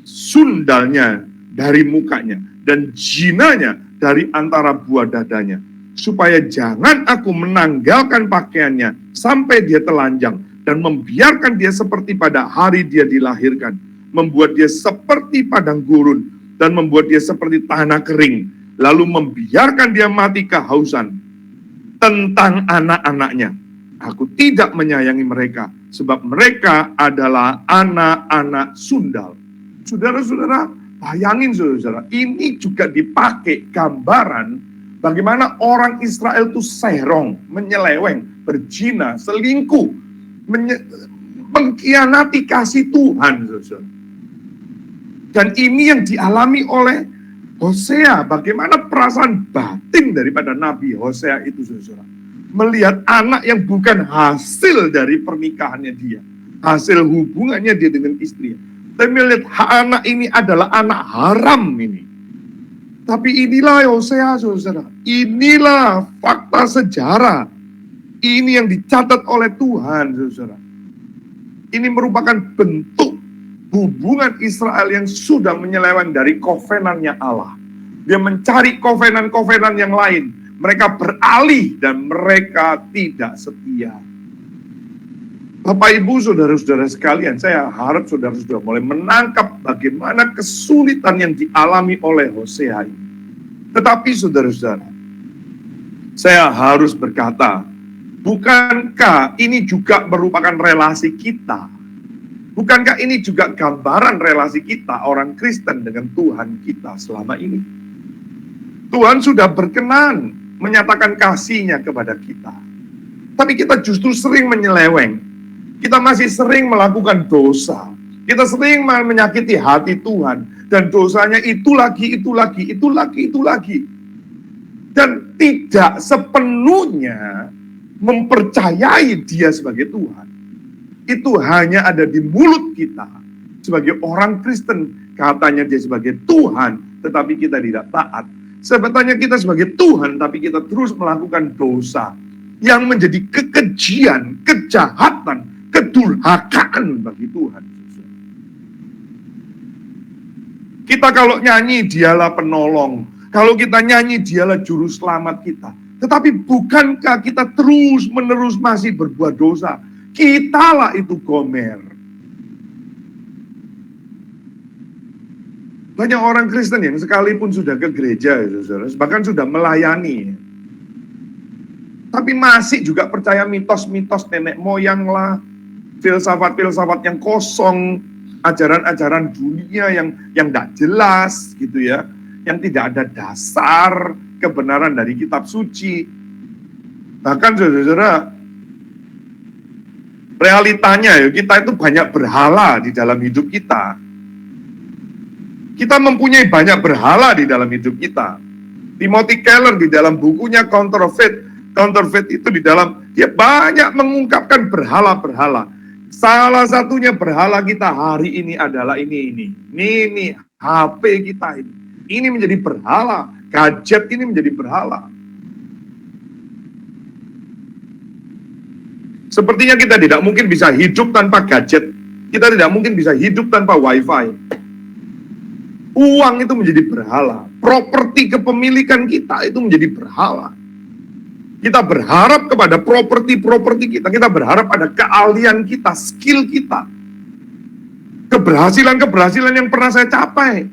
sundalnya dari mukanya, dan jinanya dari antara buah dadanya, supaya jangan aku menanggalkan pakaiannya sampai dia telanjang, dan membiarkan dia seperti pada hari dia dilahirkan, membuat dia seperti padang gurun, dan membuat dia seperti tanah kering, lalu membiarkan dia mati kehausan. Tentang anak-anaknya, aku tidak menyayangi mereka, sebab mereka adalah anak-anak sundal. Saudara-saudara, bayangin saudara, ini juga dipakai gambaran bagaimana orang Israel itu serong, menyeleweng, berzina, selingkuh, mengkhianati kasih Tuhan, saudara. Dan ini yang dialami oleh Hosea, bagaimana perasaan batin daripada Nabi Hosea itu, saudara. Melihat anak yang bukan hasil dari pernikahannya dia, hasil hubungannya dia dengan istrinya. Tapi melihat anak ini adalah anak haram ini. Tapi inilah Hosea, saudara. Inilah fakta sejarah. Ini yang dicatat oleh Tuhan, saudara. Ini merupakan bentuk hubungan Israel yang sudah menyeleweng dari kovenannya Allah. Dia mencari kovenan-kovenan yang lain. Mereka beralih dan mereka tidak setia. Bapak Ibu, saudara-saudara sekalian, saya harap saudara-saudara mulai menangkap bagaimana kesulitan yang dialami oleh Hosea ini. Tetapi saudara-saudara, saya harus berkata, bukankah ini juga merupakan relasi kita? Bukankah ini juga gambaran relasi kita, orang Kristen, dengan Tuhan kita selama ini? Tuhan sudah berkenan menyatakan kasih-Nya kepada kita. Tapi kita justru sering menyeleweng. Kita masih sering melakukan dosa. Kita sering menyakiti hati Tuhan. Dan dosanya itu lagi. Dan tidak sepenuhnya mempercayai Dia sebagai Tuhan. Itu hanya ada di mulut kita. Sebagai orang Kristen, katanya dia sebagai Tuhan, tetapi kita tidak taat. Sebetulnya kita sebagai Tuhan, tapi kita terus melakukan dosa yang menjadi kekejian, kejahatan, kedurhakaan bagi Tuhan. Kita kalau nyanyi, Dialah penolong. Kalau kita nyanyi, Dialah juru selamat kita. Tetapi bukankah kita terus-menerus masih berbuat dosa? Kitalah itu Gomer. Banyak orang Kristen yang sekalipun sudah ke gereja, saudara, bahkan sudah melayani, tapi masih juga percaya mitos-mitos nenek moyang lah, filsafat-filsafat yang kosong, ajaran-ajaran dunia yang tidak jelas, gitu ya, yang tidak ada dasar kebenaran dari kitab suci. Bahkan saudara-saudara, realitanya ya, kita itu banyak berhala di dalam hidup kita. Kita mempunyai banyak berhala di dalam hidup kita. Timothy Keller di dalam bukunya Counterfeit Counterfeit itu di dalam, dia banyak mengungkapkan berhala-berhala. Salah satunya berhala kita hari ini adalah ini HP kita ini. Ini menjadi berhala, gadget ini menjadi berhala. Sepertinya kita tidak mungkin bisa hidup tanpa gadget. Kita tidak mungkin bisa hidup tanpa wifi. Uang itu menjadi berhala. Properti kepemilikan kita itu menjadi berhala. Kita berharap kepada properti kita. Kita berharap pada keahlian kita, skill kita. Keberhasilan yang pernah saya capai.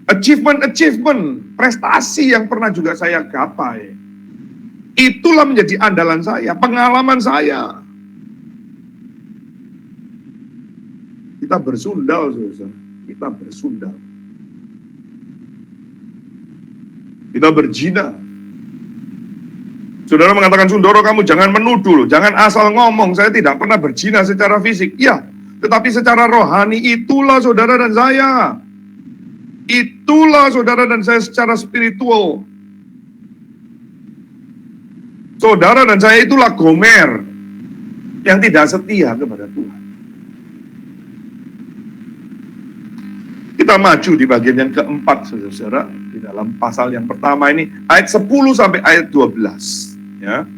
Achievement, prestasi yang pernah juga saya gapai. Itulah menjadi andalan saya, pengalaman saya. Kita bersundal, saudara. Kita bersundal. Kita berzina. Saudara mengatakan, Sundoro kamu jangan menuduh loh, jangan asal ngomong, saya tidak pernah berzina secara fisik. Ya, tetapi secara rohani itulah saudara dan saya. Itulah saudara dan saya secara spiritual. Saudara dan saya itulah Gomer yang tidak setia kepada Tuhan. Kita maju di bagian yang keempat, saudara-saudara, di dalam pasal yang pertama ini, ayat 10 sampai ayat 12. Ya,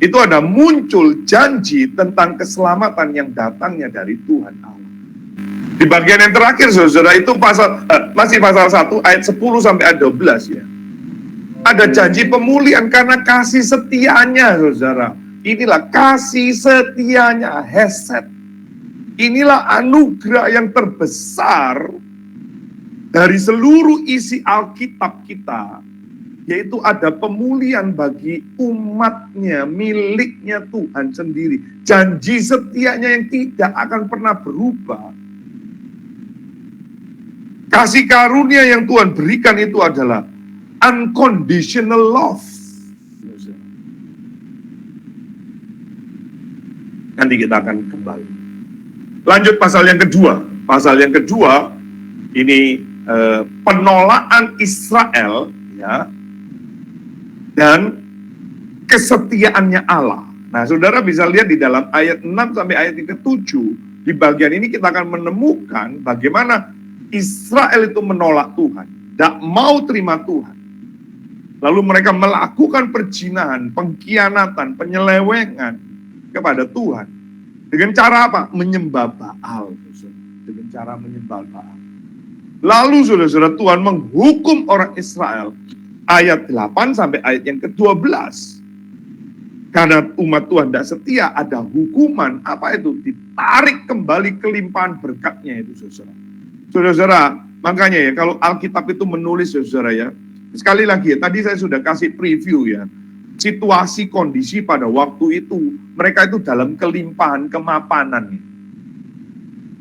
itu ada muncul janji tentang keselamatan yang datangnya dari Tuhan Allah. Di bagian yang terakhir, saudara, itu masih pasal 1, ayat 10 sampai ayat 12 ya. Ada janji pemulihan karena kasih setianya, saudara. Inilah kasih setianya, hesed. Inilah anugerah yang terbesar dari seluruh isi Alkitab kita, yaitu ada pemulihan bagi umatnya, miliknya Tuhan sendiri. Janji setianya yang tidak akan pernah berubah. Kasih karunia yang Tuhan berikan itu adalah unconditional love. Nanti kita akan kembali. Lanjut pasal yang kedua. Pasal yang kedua ini penolakan Israel, ya, dan kesetiaannya Allah. Nah, saudara bisa lihat di dalam ayat 6 sampai ayat yang ke-7. Di bagian ini kita akan menemukan bagaimana Israel itu menolak Tuhan, tidak mau terima Tuhan. Lalu mereka melakukan perzinahan, pengkhianatan, penyelewengan kepada Tuhan. Dengan cara apa? Menyembah Baal. Dengan cara menyembah Baal. Lalu saudara-saudara, Tuhan menghukum orang Israel. Ayat 8 sampai ayat yang ke-12. Karena umat Tuhan tidak setia, ada hukuman. Apa itu? Ditarik kembali kelimpahan berkatnya itu, saudara. Saudara-saudara, makanya ya, kalau Alkitab itu menulis, saudara ya, sekali lagi ya, tadi saya sudah kasih preview ya, situasi kondisi pada waktu itu, mereka itu dalam kelimpahan kemapanan.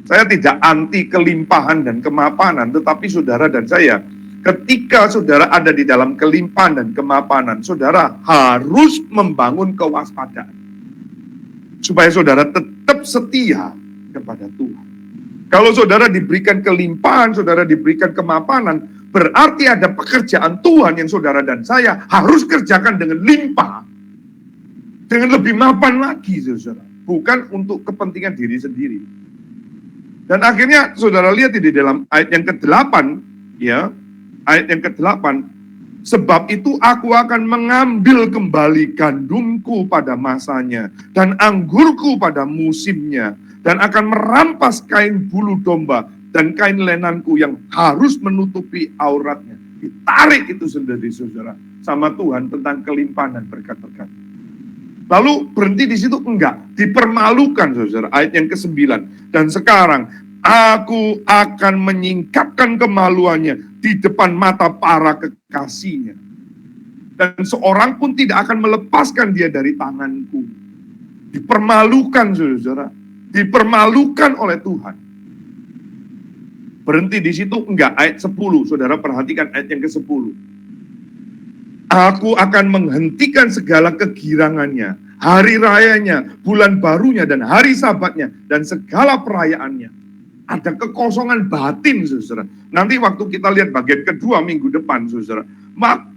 Saya tidak anti kelimpahan dan kemapanan, tetapi saudara dan saya, ketika saudara ada di dalam kelimpahan dan kemapanan, saudara harus membangun kewaspadaan. Supaya saudara tetap setia kepada Tuhan. Kalau saudara diberikan kelimpahan, saudara diberikan kemapanan, berarti ada pekerjaan Tuhan yang saudara dan saya harus kerjakan dengan limpah. Dengan lebih mapan lagi, saudara. Bukan untuk kepentingan diri sendiri. Dan akhirnya saudara lihat di dalam ayat yang ke-8, ya, ayat yang ke-8, sebab itu aku akan mengambil kembali gandumku pada masanya, dan anggurku pada musimnya, dan akan merampas kain bulu domba, dan kain lenanku yang harus menutupi auratnya. Ditarik itu sendiri, saudara, sama Tuhan tentang kelimpahan dan berkat-berkat. Lalu berhenti di situ? Enggak, dipermalukan, saudara. Ayat yang ke-9. Dan sekarang aku akan menyingkapkan kemaluannya di depan mata para kekasihnya. Dan seorang pun tidak akan melepaskan dia dari tanganku. Dipermalukan, saudara. Dipermalukan oleh Tuhan. Berhenti di situ? Enggak, ayat 10. Saudara perhatikan ayat yang ke-10. Aku akan menghentikan segala kegirangannya, hari rayanya, bulan barunya, dan hari sabatnya, dan segala perayaannya. Ada kekosongan batin, saudara. Nanti waktu kita lihat bagian kedua minggu depan, saudara.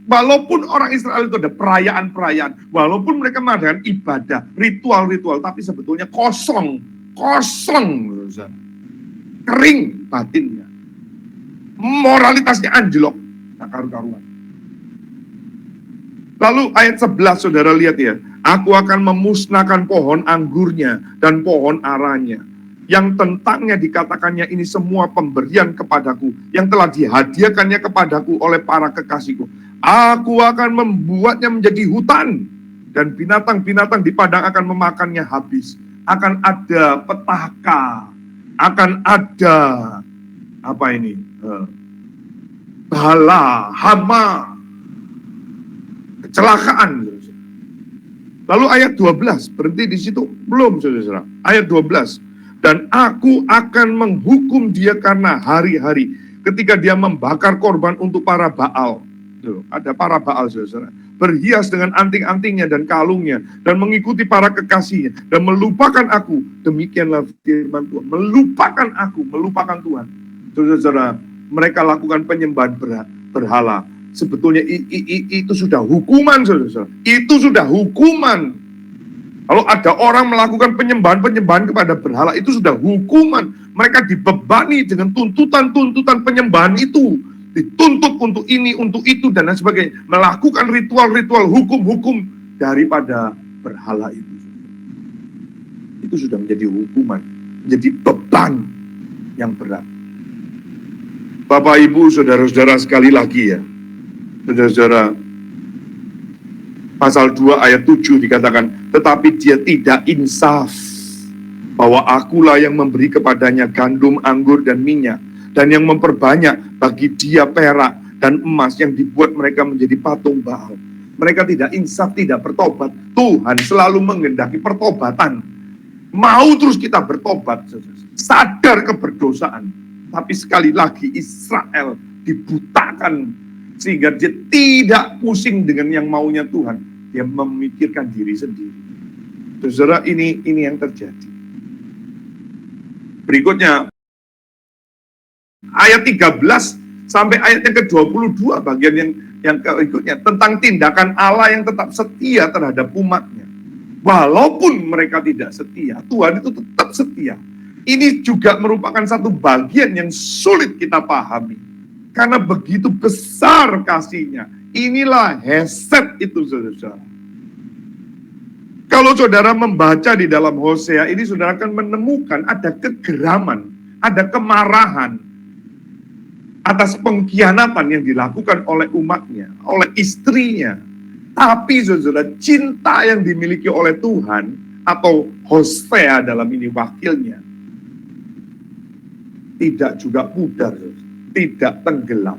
Walaupun orang Israel itu ada perayaan-perayaan, walaupun mereka mengadakan ibadah, ritual-ritual, tapi sebetulnya kosong, saudara. Kering batinnya. Moralitasnya anjlok, tak karu-karuan. Lalu ayat 11, saudara lihat ya. Aku akan memusnahkan pohon anggurnya dan pohon aranya, yang tentangnya dikatakannya ini semua pemberian kepadaku, yang telah dihadiahkannya kepadaku oleh para kekasihku. Aku akan membuatnya menjadi hutan, dan binatang-binatang di padang akan memakannya habis. Akan ada petaka, akan ada bala, hama, kecelakaan. Lalu ayat 12, berhenti di situ, belum saudara. Ayat 12. Dan aku akan menghukum dia karena hari-hari ketika dia membakar korban untuk para Baal. Ada para Baal, saudara. Berhias dengan anting-antingnya dan kalungnya, dan mengikuti para kekasihnya, dan melupakan aku. Demikianlah firman Tuhan. Melupakan aku, melupakan Tuhan. Saudara, mereka lakukan penyembahan berhala. Sebetulnya itu sudah hukuman, saudara. Itu sudah hukuman. Kalau ada orang melakukan penyembahan kepada berhala, itu sudah hukuman. Mereka dibebani dengan tuntutan-tuntutan penyembahan itu. Dituntut untuk ini, untuk itu, dan lain sebagainya. Melakukan ritual-ritual, hukum-hukum daripada berhala itu. Itu sudah menjadi hukuman, menjadi beban yang berat. Bapak, Ibu, saudara-saudara, sekali lagi ya. Saudara-saudara, pasal 2 ayat 7 dikatakan, tetapi dia tidak insaf, bahwa akulah yang memberi kepadanya gandum, anggur, dan minyak, dan yang memperbanyak bagi dia perak dan emas yang dibuat mereka menjadi patung Baal. Mereka tidak insaf, tidak bertobat. Tuhan selalu menghendaki pertobatan. Mau terus kita bertobat, sadar keberdosaan. Tapi sekali lagi Israel dibutakan, sehingga dia tidak pusing dengan yang maunya Tuhan. Dia memikirkan diri sendiri. Saudara, ini yang terjadi. Berikutnya, ayat 13 sampai ayat yang ke-22, bagian yang berikutnya, tentang tindakan Allah yang tetap setia terhadap umatnya. Walaupun mereka tidak setia, Tuhan itu tetap setia. Ini juga merupakan satu bagian yang sulit kita pahami. Karena begitu besar kasihnya. Inilah hesed itu, saudara. Kalau saudara membaca di dalam Hosea ini, saudara akan menemukan ada kegeraman, ada kemarahan atas pengkhianatan yang dilakukan oleh umatnya, oleh istrinya. Tapi saudara, cinta yang dimiliki oleh Tuhan, atau Hosea dalam ini wakilnya, tidak juga pudar, tidak tenggelam,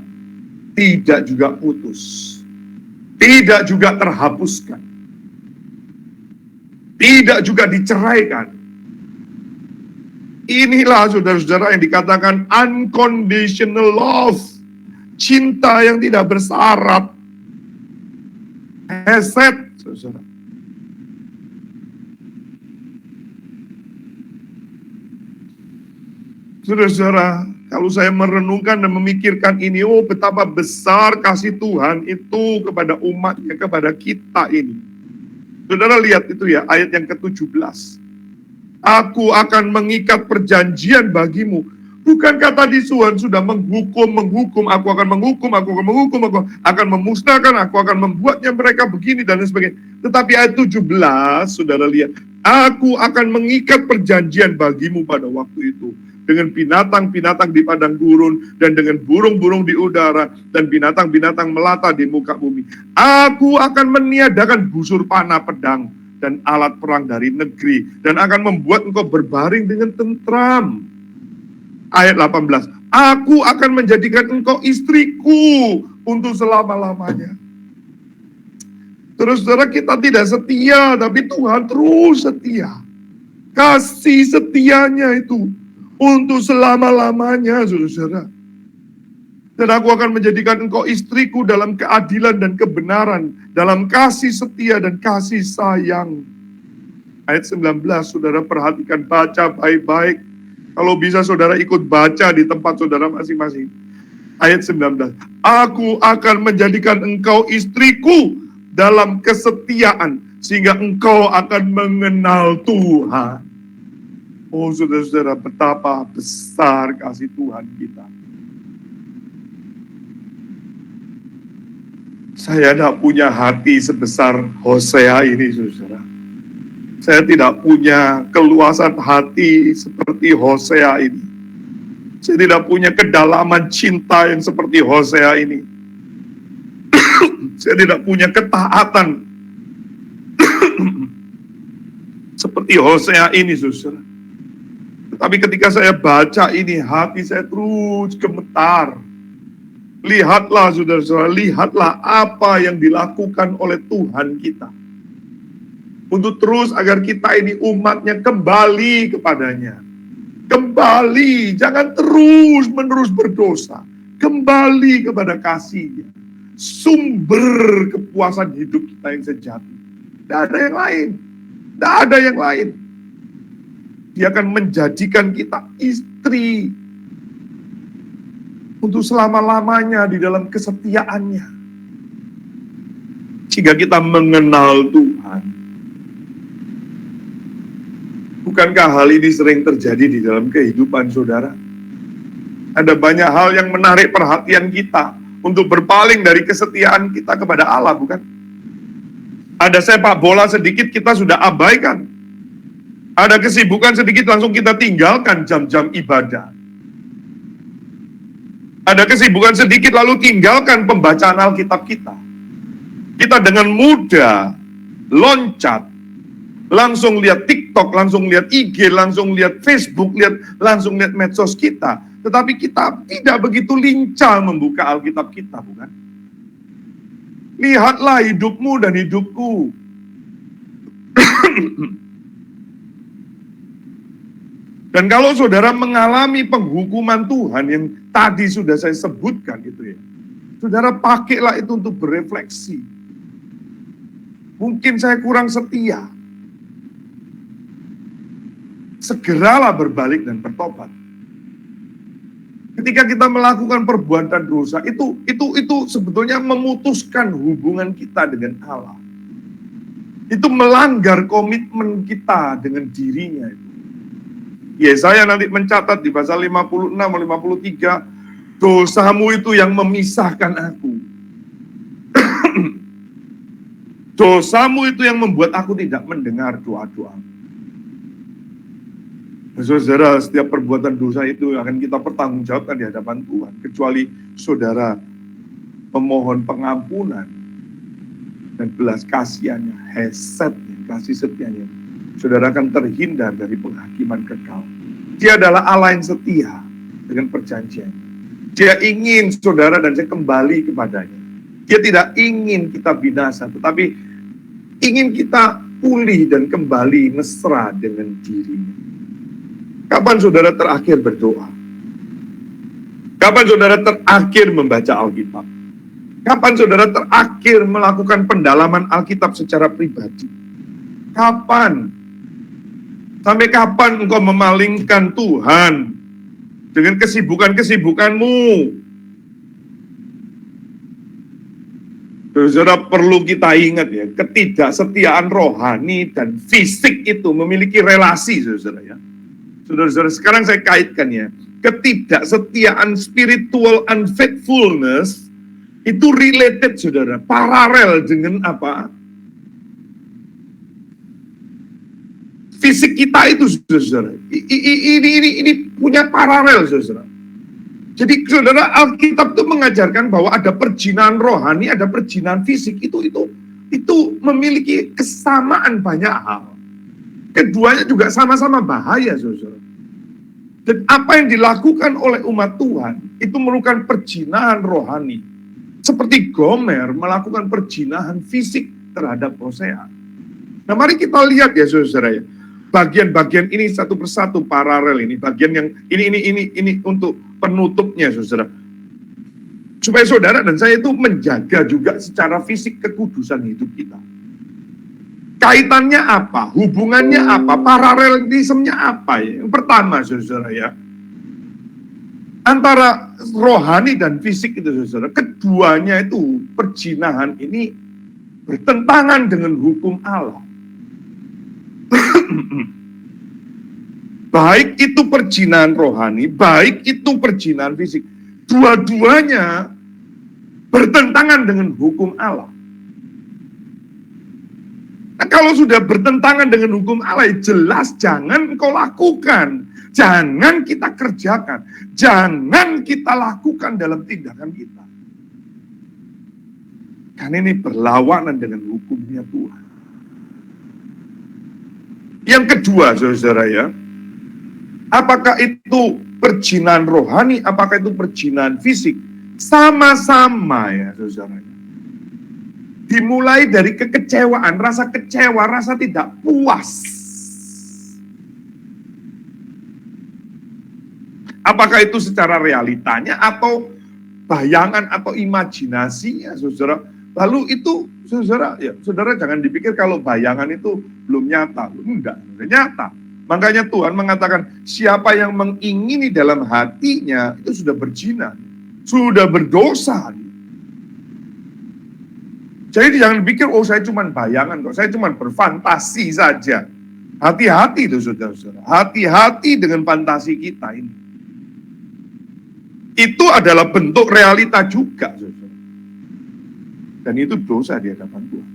tidak juga putus, tidak juga terhapuskan, tidak juga diceraikan. Inilah saudara-saudara yang dikatakan unconditional love, cinta yang tidak bersyarat. Hesed, saudara. Saudara-saudara, kalau saya merenungkan dan memikirkan ini, oh betapa besar kasih Tuhan itu kepada umatnya, kepada kita ini. Saudara lihat itu ya, ayat yang ke-17. Aku akan mengikat perjanjian bagimu. Bukankah tadi Tuhan sudah menghukum, aku akan menghukum, aku akan memusnahkan, aku akan membuatnya mereka begini dan lain sebagainya. Tetapi ayat 17, saudara lihat, aku akan mengikat perjanjian bagimu pada waktu itu, dengan binatang-binatang di padang gurun, dan dengan burung-burung di udara, dan binatang-binatang melata di muka bumi. Aku akan meniadakan busur panah, pedang, dan alat perang dari negeri, dan akan membuat engkau berbaring dengan tentram. Ayat 18, aku akan menjadikan engkau istriku untuk selama-lamanya. Terus saudara, kita tidak setia, tapi Tuhan terus setia. Kasih setianya itu untuk selama-lamanya, saudara. Dan aku akan menjadikan engkau istriku dalam keadilan dan kebenaran, dalam kasih setia dan kasih sayang. Ayat 19, saudara perhatikan, baca baik-baik. Kalau bisa saudara ikut baca di tempat saudara masing-masing. Ayat 19. Aku akan menjadikan engkau istriku dalam kesetiaan, sehingga engkau akan mengenal Tuhan. Oh saudara-saudara, betapa besar kasih Tuhan kita. Saya tidak punya hati sebesar Hosea ini, saudara. Saya tidak punya keluasan hati seperti Hosea ini. Saya tidak punya kedalaman cinta yang seperti Hosea ini. Saya tidak punya ketaatan seperti Hosea ini, saudara. Tetapi ketika saya baca ini, hati saya terus gemetar. Lihatlah saudara-saudara, lihatlah apa yang dilakukan oleh Tuhan kita. Untuk terus agar kita ini umatnya kembali kepadanya. Kembali, jangan terus-menerus berdosa. Kembali kepada kasih-Nya. Sumber kepuasan hidup kita yang sejati. Tidak ada yang lain. Tidak ada yang lain. Dia akan menjadikan kita istri untuk selama-lamanya di dalam kesetiaannya. Sehingga kita mengenal Tuhan. Bukankah hal ini sering terjadi di dalam kehidupan saudara? Ada banyak hal yang menarik perhatian kita untuk berpaling dari kesetiaan kita kepada Allah, bukan? Ada sepak bola sedikit kita sudah abaikan. Ada kesibukan sedikit langsung kita tinggalkan jam-jam ibadah. Ada kesibukan sedikit lalu tinggalkan pembacaan Alkitab kita. Kita dengan mudah loncat, langsung lihat TikTok, langsung lihat IG, langsung lihat Facebook, langsung lihat medsos kita. Tetapi kita tidak begitu lincah membuka Alkitab kita, bukan? Lihatlah hidupmu dan hidupku. Dan kalau saudara mengalami penghukuman Tuhan yang tadi sudah saya sebutkan itu ya, saudara pakailah itu untuk berefleksi. Mungkin saya kurang setia. Segeralah berbalik dan bertobat. Ketika kita melakukan perbuatan dosa, itu sebetulnya memutuskan hubungan kita dengan Allah. Itu melanggar komitmen kita dengan dirinya itu. Yesaya nanti mencatat di pasal 56 53, dosamu itu yang memisahkan aku. Dosamu itu yang membuat aku tidak mendengar doa-doa. Saudara, setiap perbuatan dosa itu akan kita pertanggungjawabkan di hadapan Tuhan. Kecuali saudara memohon pengampunan dan belas kasihannya, hesed, kasih setianya. Saudara akan terhindar dari penghakiman kekal. Dia adalah Allah yang setia dengan perjanjian. Dia ingin saudara dan saya kembali kepadanya. Dia tidak ingin kita binasa, tetapi ingin kita pulih dan kembali mesra dengan dirinya. Kapan saudara terakhir berdoa? Kapan saudara terakhir membaca Alkitab? Kapan saudara terakhir melakukan pendalaman Alkitab secara pribadi? Kapan? Sampai kapan engkau memalingkan Tuhan dengan kesibukan-kesibukanmu? Saudara, perlu kita ingat ya, ketidaksetiaan rohani dan fisik itu memiliki relasi, saudara ya. Saudara-saudara, sekarang saya kaitkan ya, ketidaksetiaan spiritual unfaithfulness itu related, saudara, paralel dengan apa? Fisik kita itu, saudara. Ini punya paralel, saudara. Jadi, saudara, Alkitab itu mengajarkan bahwa ada perjinahan rohani, ada perjinahan fisik. Itu memiliki kesamaan banyak hal. Keduanya juga sama-sama bahaya, saudara. Dan apa yang dilakukan oleh umat Tuhan, itu merupakan perjinahan rohani. Seperti Gomer melakukan perjinahan fisik terhadap Hosea. Nah, mari kita lihat ya, saudara ya. Bagian-bagian ini satu persatu paralel ini. Bagian yang ini untuk penutupnya, saudara. Supaya saudara dan saya itu menjaga juga secara fisik kekudusan hidup kita. Kaitannya apa? Hubungannya apa? Paralelismenya apa? Yang pertama, saudara ya, antara rohani dan fisik itu, saudara, keduanya itu perjinahan ini bertentangan dengan hukum Allah. Baik itu perjinahan rohani, baik itu perjinahan fisik, dua-duanya bertentangan dengan hukum Allah. Nah, kalau sudah bertentangan dengan hukum Allah, jelas jangan engkau lakukan, jangan kita kerjakan, jangan kita lakukan dalam tindakan kita. Karena ini berlawanan dengan hukumnya Tuhan. Yang kedua, saudara ya, apakah itu perjinahan rohani, apakah itu perjinahan fisik, sama-sama ya saudara. Dimulai dari kekecewaan, rasa kecewa, rasa tidak puas. Apakah itu secara realitanya atau bayangan atau imajinasinya, saudara? Lalu itu, saudara, ya, saudara jangan dipikir kalau bayangan itu belum nyata. Enggak, nyata. Makanya Tuhan mengatakan, siapa yang mengingini dalam hatinya, itu sudah berzina, sudah berdosa. Jadi jangan pikir, oh saya cuma bayangan kok, saya cuma berfantasi saja. Hati-hati itu saudara-saudara, hati-hati dengan fantasi kita ini. Itu adalah bentuk realita juga, saudara. Dan itu dosa di hadapan Tuhan.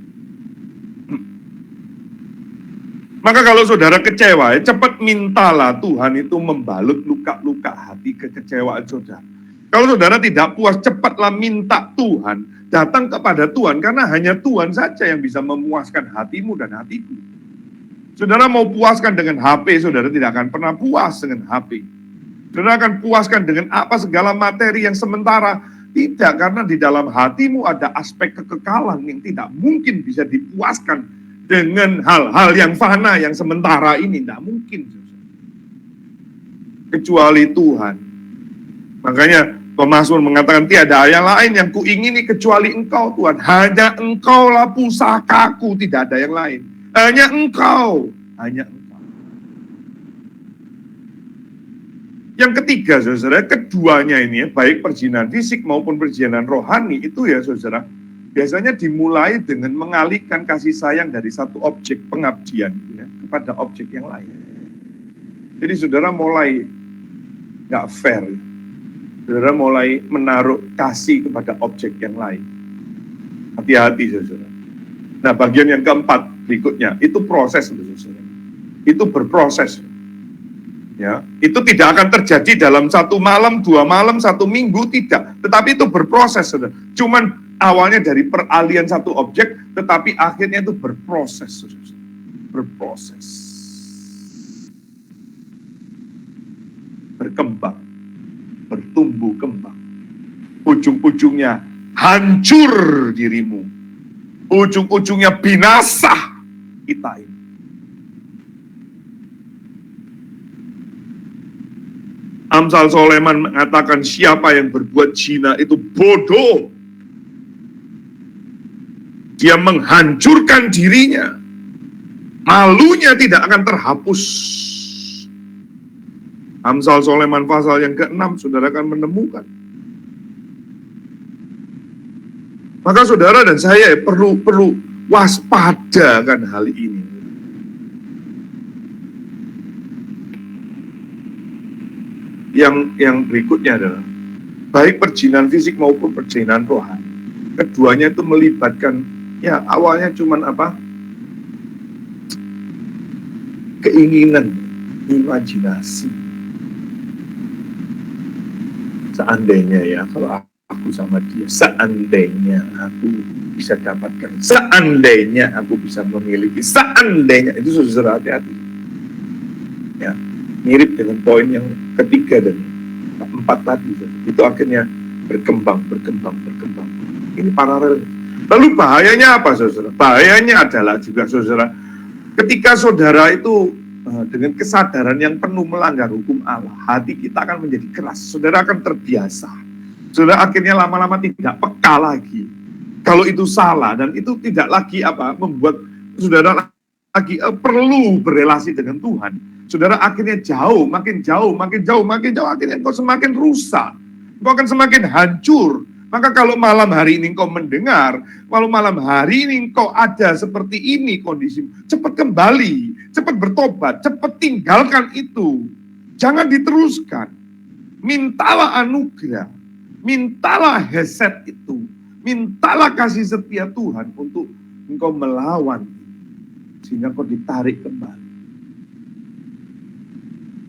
Maka kalau saudara kecewa, cepat mintalah Tuhan itu membalut luka-luka hati kekecewaan saudara. Kalau saudara tidak puas, cepatlah minta Tuhan datang kepada Tuhan, karena hanya Tuhan saja yang bisa memuaskan hatimu dan hatiku. Saudara mau puaskan dengan HP, saudara tidak akan pernah puas dengan HP. Saudara akan puaskan dengan apa segala materi yang sementara. Tidak, karena di dalam hatimu ada aspek kekekalan yang tidak mungkin bisa dipuaskan dengan hal-hal yang fana, yang sementara ini. Tidak mungkin. Kecuali Tuhan. Makanya Pemasmur mengatakan, tiada yang lain yang kuingini kecuali Engkau Tuhan. Hanya Engkaulah pusakaku, tidak ada yang lain. Hanya Engkau. Hanya Engkau. Yang ketiga, saudara, keduanya ini, baik perjinahan fisik maupun perjinahan rohani, itu ya saudara, biasanya dimulai dengan mengalihkan kasih sayang dari satu objek pengabdian ya, kepada objek yang lain. Jadi saudara mulai nggak fair, saudara mulai menaruh kasih kepada objek yang lain. Hati-hati, saudara. Nah, bagian yang keempat berikutnya, itu proses, saudara. Itu berproses. Ya, itu tidak akan terjadi dalam 1 malam, 2 malam, 1 minggu, tidak. Tetapi itu berproses, saudara. Cuman awalnya dari peralihan satu objek, tetapi akhirnya itu berproses, saudara. Berproses. Berkembang. Bertumbuh kembang. Ujung-ujungnya hancur dirimu. Ujung-ujungnya binasa kita ini. Amsal Soleman mengatakan siapa yang berbuat zina itu bodoh. Dia menghancurkan dirinya. Malunya tidak akan terhapus. Amsal Soleman pasal yang ke-6, saudara akan menemukan. Maka saudara dan saya perlu waspada kan hal ini. Yang berikutnya adalah baik perjinahan fisik maupun perjinahan rohani. Keduanya itu melibatkan, ya awalnya cuman apa? Keinginan, imajinasi. Seandainya ya, kalau aku sama dia, seandainya aku bisa dapatkan, seandainya aku bisa memiliki, seandainya, itu saudara hati-hati. Ya, mirip dengan poin yang ketiga dan keempat tadi. Itu akhirnya berkembang. Ini paralel. Lalu bahayanya apa, saudara? Bahayanya adalah juga, saudara, ketika saudara itu dengan kesadaran yang penuh melanggar hukum Allah, hati kita akan menjadi keras. Saudara akan terbiasa. Saudara akhirnya lama-lama tidak peka lagi. Kalau itu salah dan itu tidak lagi membuat saudara lagi perlu berelasi dengan Tuhan, saudara akhirnya jauh, makin jauh, akhirnya engkau semakin rusak, engkau akan semakin hancur. Maka kalau malam hari ini engkau mendengar, kalau malam hari ini engkau ada seperti ini kondisi, cepat kembali, cepat bertobat, cepat tinggalkan itu. Jangan diteruskan. Mintalah anugerah, mintalah heset itu, mintalah kasih setia Tuhan untuk engkau melawan, sehingga engkau ditarik kembali.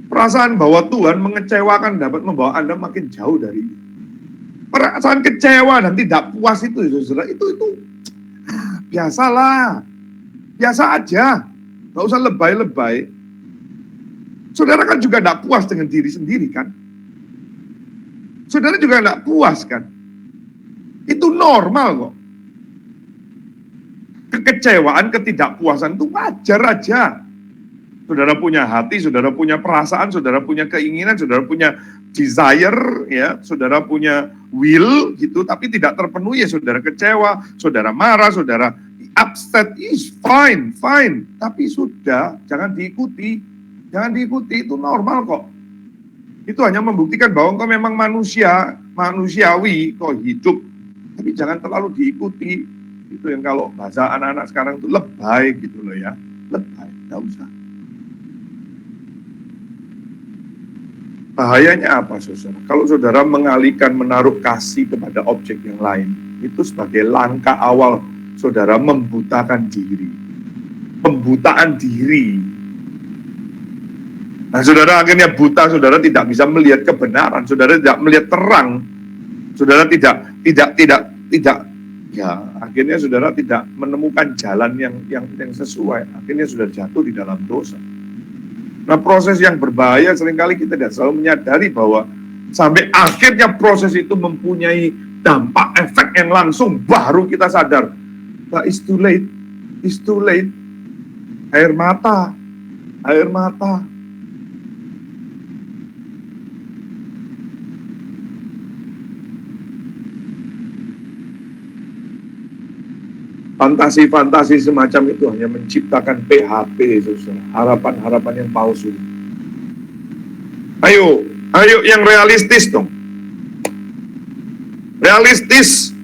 Perasaan bahwa Tuhan mengecewakan dapat membawa Anda makin jauh dari itu. Perasaan kecewa dan tidak puas itu, saudara, itu biasalah, biasa aja, nggak usah lebay-lebay. Saudara kan juga tidak puas dengan diri sendiri kan? Saudara juga tidak puas kan? Itu normal kok. Kekecewaan, ketidakpuasan itu wajar aja. Saudara punya hati, saudara punya perasaan, saudara punya keinginan, saudara punya desire, ya, saudara punya will gitu, tapi tidak terpenuhi, ya saudara kecewa, saudara marah, saudara upset, is fine, tapi sudah, jangan diikuti, itu normal kok. Itu hanya membuktikan bahwa engkau memang manusiawi, kok hidup, tapi jangan terlalu diikuti. Itu yang kalau bahasa anak-anak sekarang itu lebay gitu loh ya, lebay, nggak usah. Bahayanya apa, saudara? Kalau saudara mengalihkan, menaruh kasih kepada objek yang lain, itu sebagai langkah awal saudara membutakan diri. Pembutaan diri. Nah, saudara akhirnya buta, saudara tidak bisa melihat kebenaran, saudara tidak melihat terang, saudara tidak, ya akhirnya saudara tidak menemukan jalan yang sesuai, akhirnya sudah jatuh di dalam dosa. Nah, proses yang berbahaya seringkali kita tidak selalu menyadari bahwa sampai akhirnya proses itu mempunyai dampak efek yang langsung, baru kita sadar, nah, it's too late. Air mata. Fantasi-fantasi semacam itu hanya menciptakan PHP, saudara. Harapan-harapan yang palsu. Ayo yang realistis dong. Realistis.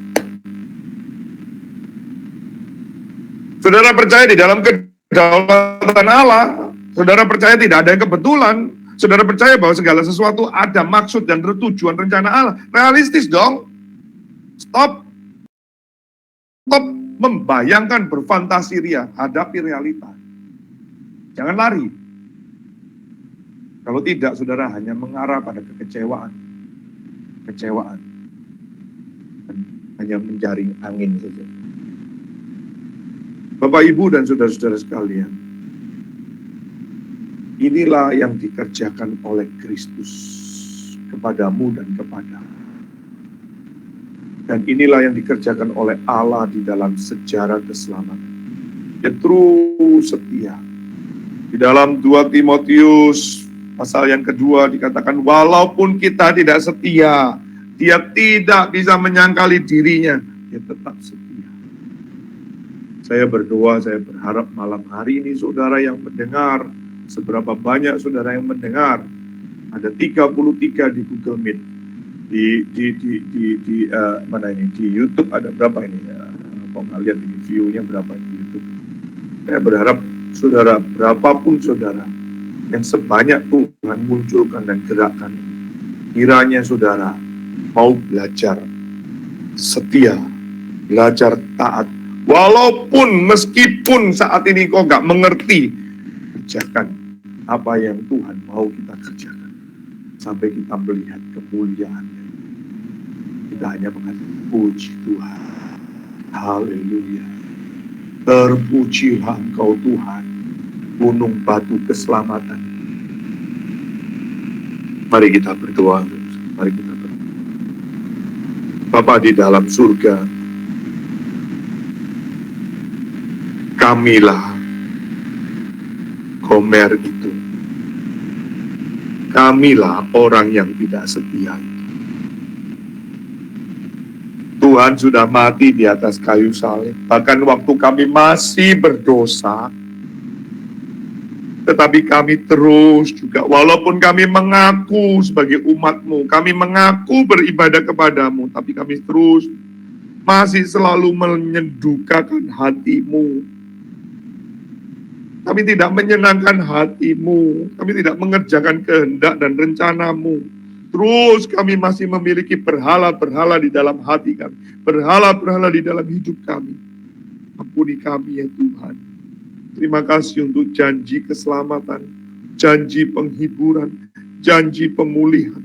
Saudara percaya di dalam kedaulatan Allah. Saudara percaya tidak ada yang kebetulan. Saudara percaya bahwa segala sesuatu ada maksud dan tujuan rencana Allah. Realistis dong. Stop membayangkan, berfantasi ria, hadapi realita. Jangan lari. Kalau tidak, saudara hanya mengarah pada kekecewaan. Dan hanya menjaring angin saja. Bapak, Ibu, dan saudara-saudara sekalian, inilah yang dikerjakan oleh Kristus kepadamu dan kepadamu. Dan inilah yang dikerjakan oleh Allah di dalam sejarah keselamatan. Dia terus setia. Di dalam 2 Timotius pasal yang kedua dikatakan, walaupun kita tidak setia, dia tidak bisa menyangkali dirinya, dia tetap setia. Saya berdoa, saya berharap malam hari ini saudara yang mendengar, seberapa banyak saudara yang mendengar, ada 33 di Google Meet. Di mana ini, di YouTube ada berapa ini ya? Kok nggak lihat ini view-nya berapa di YouTube? Saya berharap saudara, berapapun saudara yang sebanyak Tuhan munculkan dan gerakkan, kiranya saudara mau belajar setia, belajar taat, walaupun meskipun saat ini kau nggak mengerti, kerjakan apa yang Tuhan mau kita kerjakan sampai kita melihat kemuliaan. Kita hanya mengatakan puji Tuhan. Haleluya. Terpujilah Engkau Tuhan, gunung batu keselamatan. Mari kita berdoa. Mari kita berdoa. Bapa di dalam surga, kamilah Gomer itu. Kamilah orang yang tidak setia itu. Tuhan sudah mati di atas kayu salib. Bahkan waktu kami masih berdosa, Tetapi kami terus juga, walaupun kami mengaku sebagai umat-Mu, kami mengaku beribadah kepadamu, tapi kami terus masih selalu menyedukakan hati-Mu. Kami tidak menyenangkan hati-Mu, kami tidak mengerjakan kehendak dan rencana-Mu. Terus kami masih memiliki berhala-berhala di dalam hati kami, berhala-berhala di dalam hidup kami. Ampuni kami ya Tuhan. Terima kasih untuk janji keselamatan, janji penghiburan, janji pemulihan,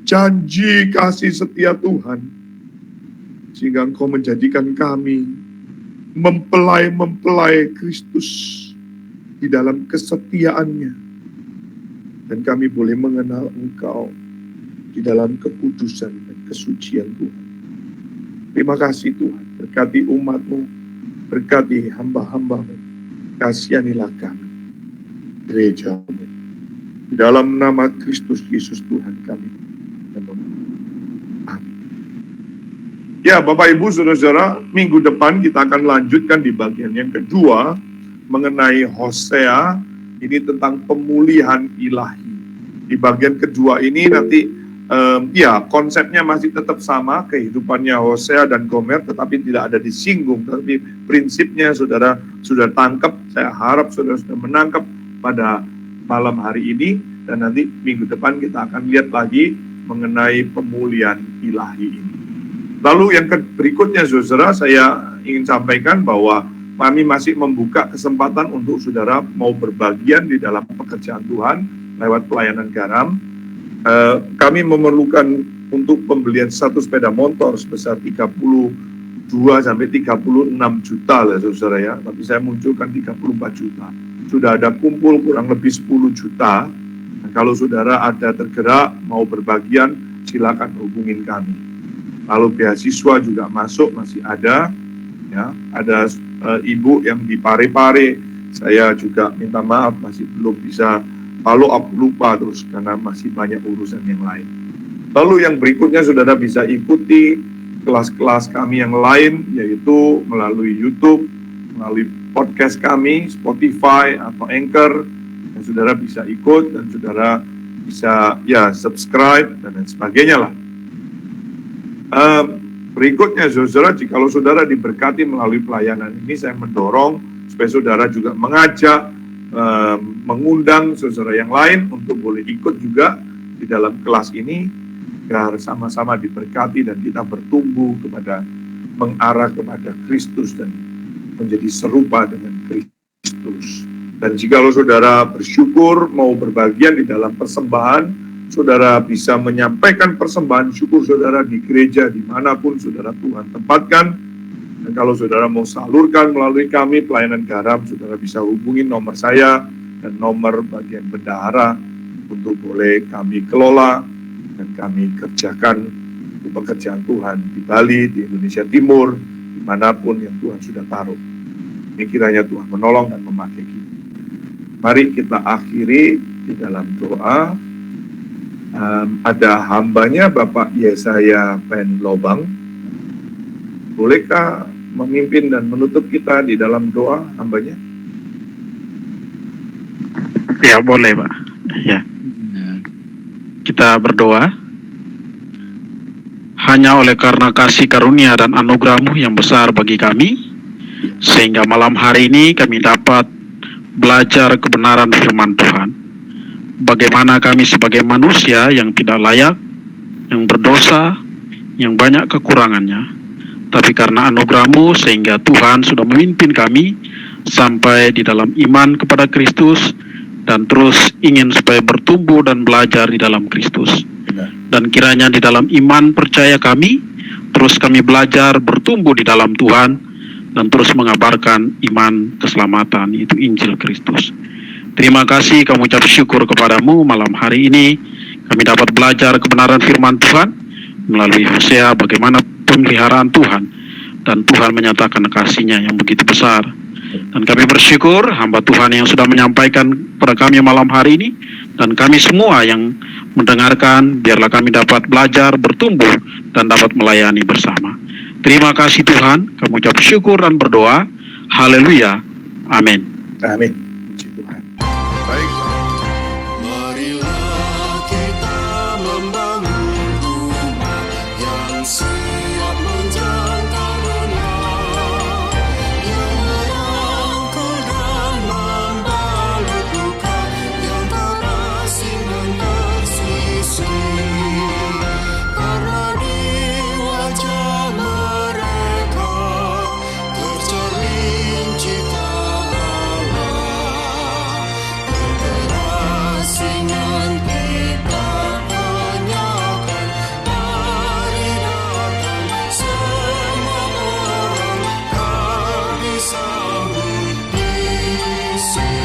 janji kasih setia Tuhan. Sehingga Engkau menjadikan kami mempelai-mempelai Kristus di dalam kesetiaannya. Dan kami boleh mengenal Engkau di dalam kekudusan dan kesucian Tuhan. Terima kasih Tuhan, berkati umat-Mu, berkati hamba-hamba-Mu. Kasihanilah kami, gereja-Mu. Di dalam nama Kristus Yesus Tuhan kami. Amin. Ya Bapak Ibu Saudara-saudara, minggu depan kita akan lanjutkan di bagian yang kedua mengenai Hosea, ini tentang pemulihan ilahi. Di bagian kedua ini nanti konsepnya masih tetap sama, kehidupannya Hosea dan Gomer, tetapi tidak ada disinggung. Tapi prinsipnya saudara sudah tangkap, saya harap saudara sudah menangkap pada malam hari ini, dan nanti minggu depan kita akan lihat lagi mengenai pemulihan ilahi ini. Lalu yang berikutnya saudara, saya ingin sampaikan bahwa kami masih membuka kesempatan untuk saudara mau berbagian di dalam pekerjaan Tuhan lewat pelayanan garam. Kami memerlukan untuk pembelian satu sepeda motor sebesar 32 sampai 36 juta lah saudara ya, tapi saya munculkan 34 juta. Sudah ada kumpul kurang lebih 10 juta. Nah, kalau saudara ada tergerak mau berbagian, silakan hubungin kami. Lalu beasiswa juga masuk, masih ada ya. Ada ibu yang di Pare-Pare, saya juga minta maaf masih belum bisa. Kalau aku lupa terus karena masih banyak urusan yang lain. Lalu yang berikutnya saudara bisa ikuti kelas-kelas kami yang lain, yaitu melalui YouTube, melalui podcast kami, Spotify atau Anchor, dan saudara bisa ikut dan saudara bisa subscribe dan lain sebagainya lah. Berikutnya saudara, jika saudara diberkati melalui pelayanan ini, saya mendorong supaya saudara juga mengajak, mengundang saudara yang lain untuk boleh ikut juga di dalam kelas ini, agar sama-sama diberkati dan kita bertumbuh kepada mengarah kepada Kristus dan menjadi serupa dengan Kristus. Dan jika saudara bersyukur mau berbagian di dalam persembahan, saudara bisa menyampaikan persembahan syukur saudara di gereja dimanapun saudara Tuhan tempatkan. Dan kalau saudara mau salurkan melalui kami pelayanan garam, saudara bisa hubungi nomor saya dan nomor bagian bendahara untuk boleh kami kelola dan kami kerjakan untuk pekerjaan Tuhan di Bali, di Indonesia Timur, dimanapun yang Tuhan sudah taruh. Ini kiranya Tuhan menolong dan memakai kita. Mari kita akhiri di dalam doa. Ada hambanya Bapak Yesaya Pen Lobang. Bolehkah memimpin dan menutup kita di dalam doa hambanya? Ya boleh Pak. Ya. Kita berdoa. Hanya oleh karena kasih karunia dan anugerah-Mu yang besar bagi kami, sehingga malam hari ini kami dapat belajar kebenaran firman Tuhan. Bagaimana kami sebagai manusia yang tidak layak, yang berdosa, yang banyak kekurangannya, tapi karena anugerah-Mu sehingga Tuhan sudah memimpin kami sampai di dalam iman kepada Kristus dan terus ingin supaya bertumbuh dan belajar di dalam Kristus. Dan kiranya di dalam iman percaya kami, terus kami belajar bertumbuh di dalam Tuhan dan terus mengabarkan iman keselamatan, itu Injil Kristus. Terima kasih, kami ucap syukur kepadamu malam hari ini. Kami dapat belajar kebenaran firman Tuhan melalui Hosea, bagaimana pemeliharaan Tuhan. Dan Tuhan menyatakan kasih-Nya yang begitu besar. Dan kami bersyukur hamba Tuhan yang sudah menyampaikan pada kami malam hari ini. Dan kami semua yang mendengarkan, biarlah kami dapat belajar, bertumbuh, dan dapat melayani bersama. Terima kasih Tuhan, kami ucap syukur dan berdoa. Haleluya. Amin. Amin. Baik. Yesus.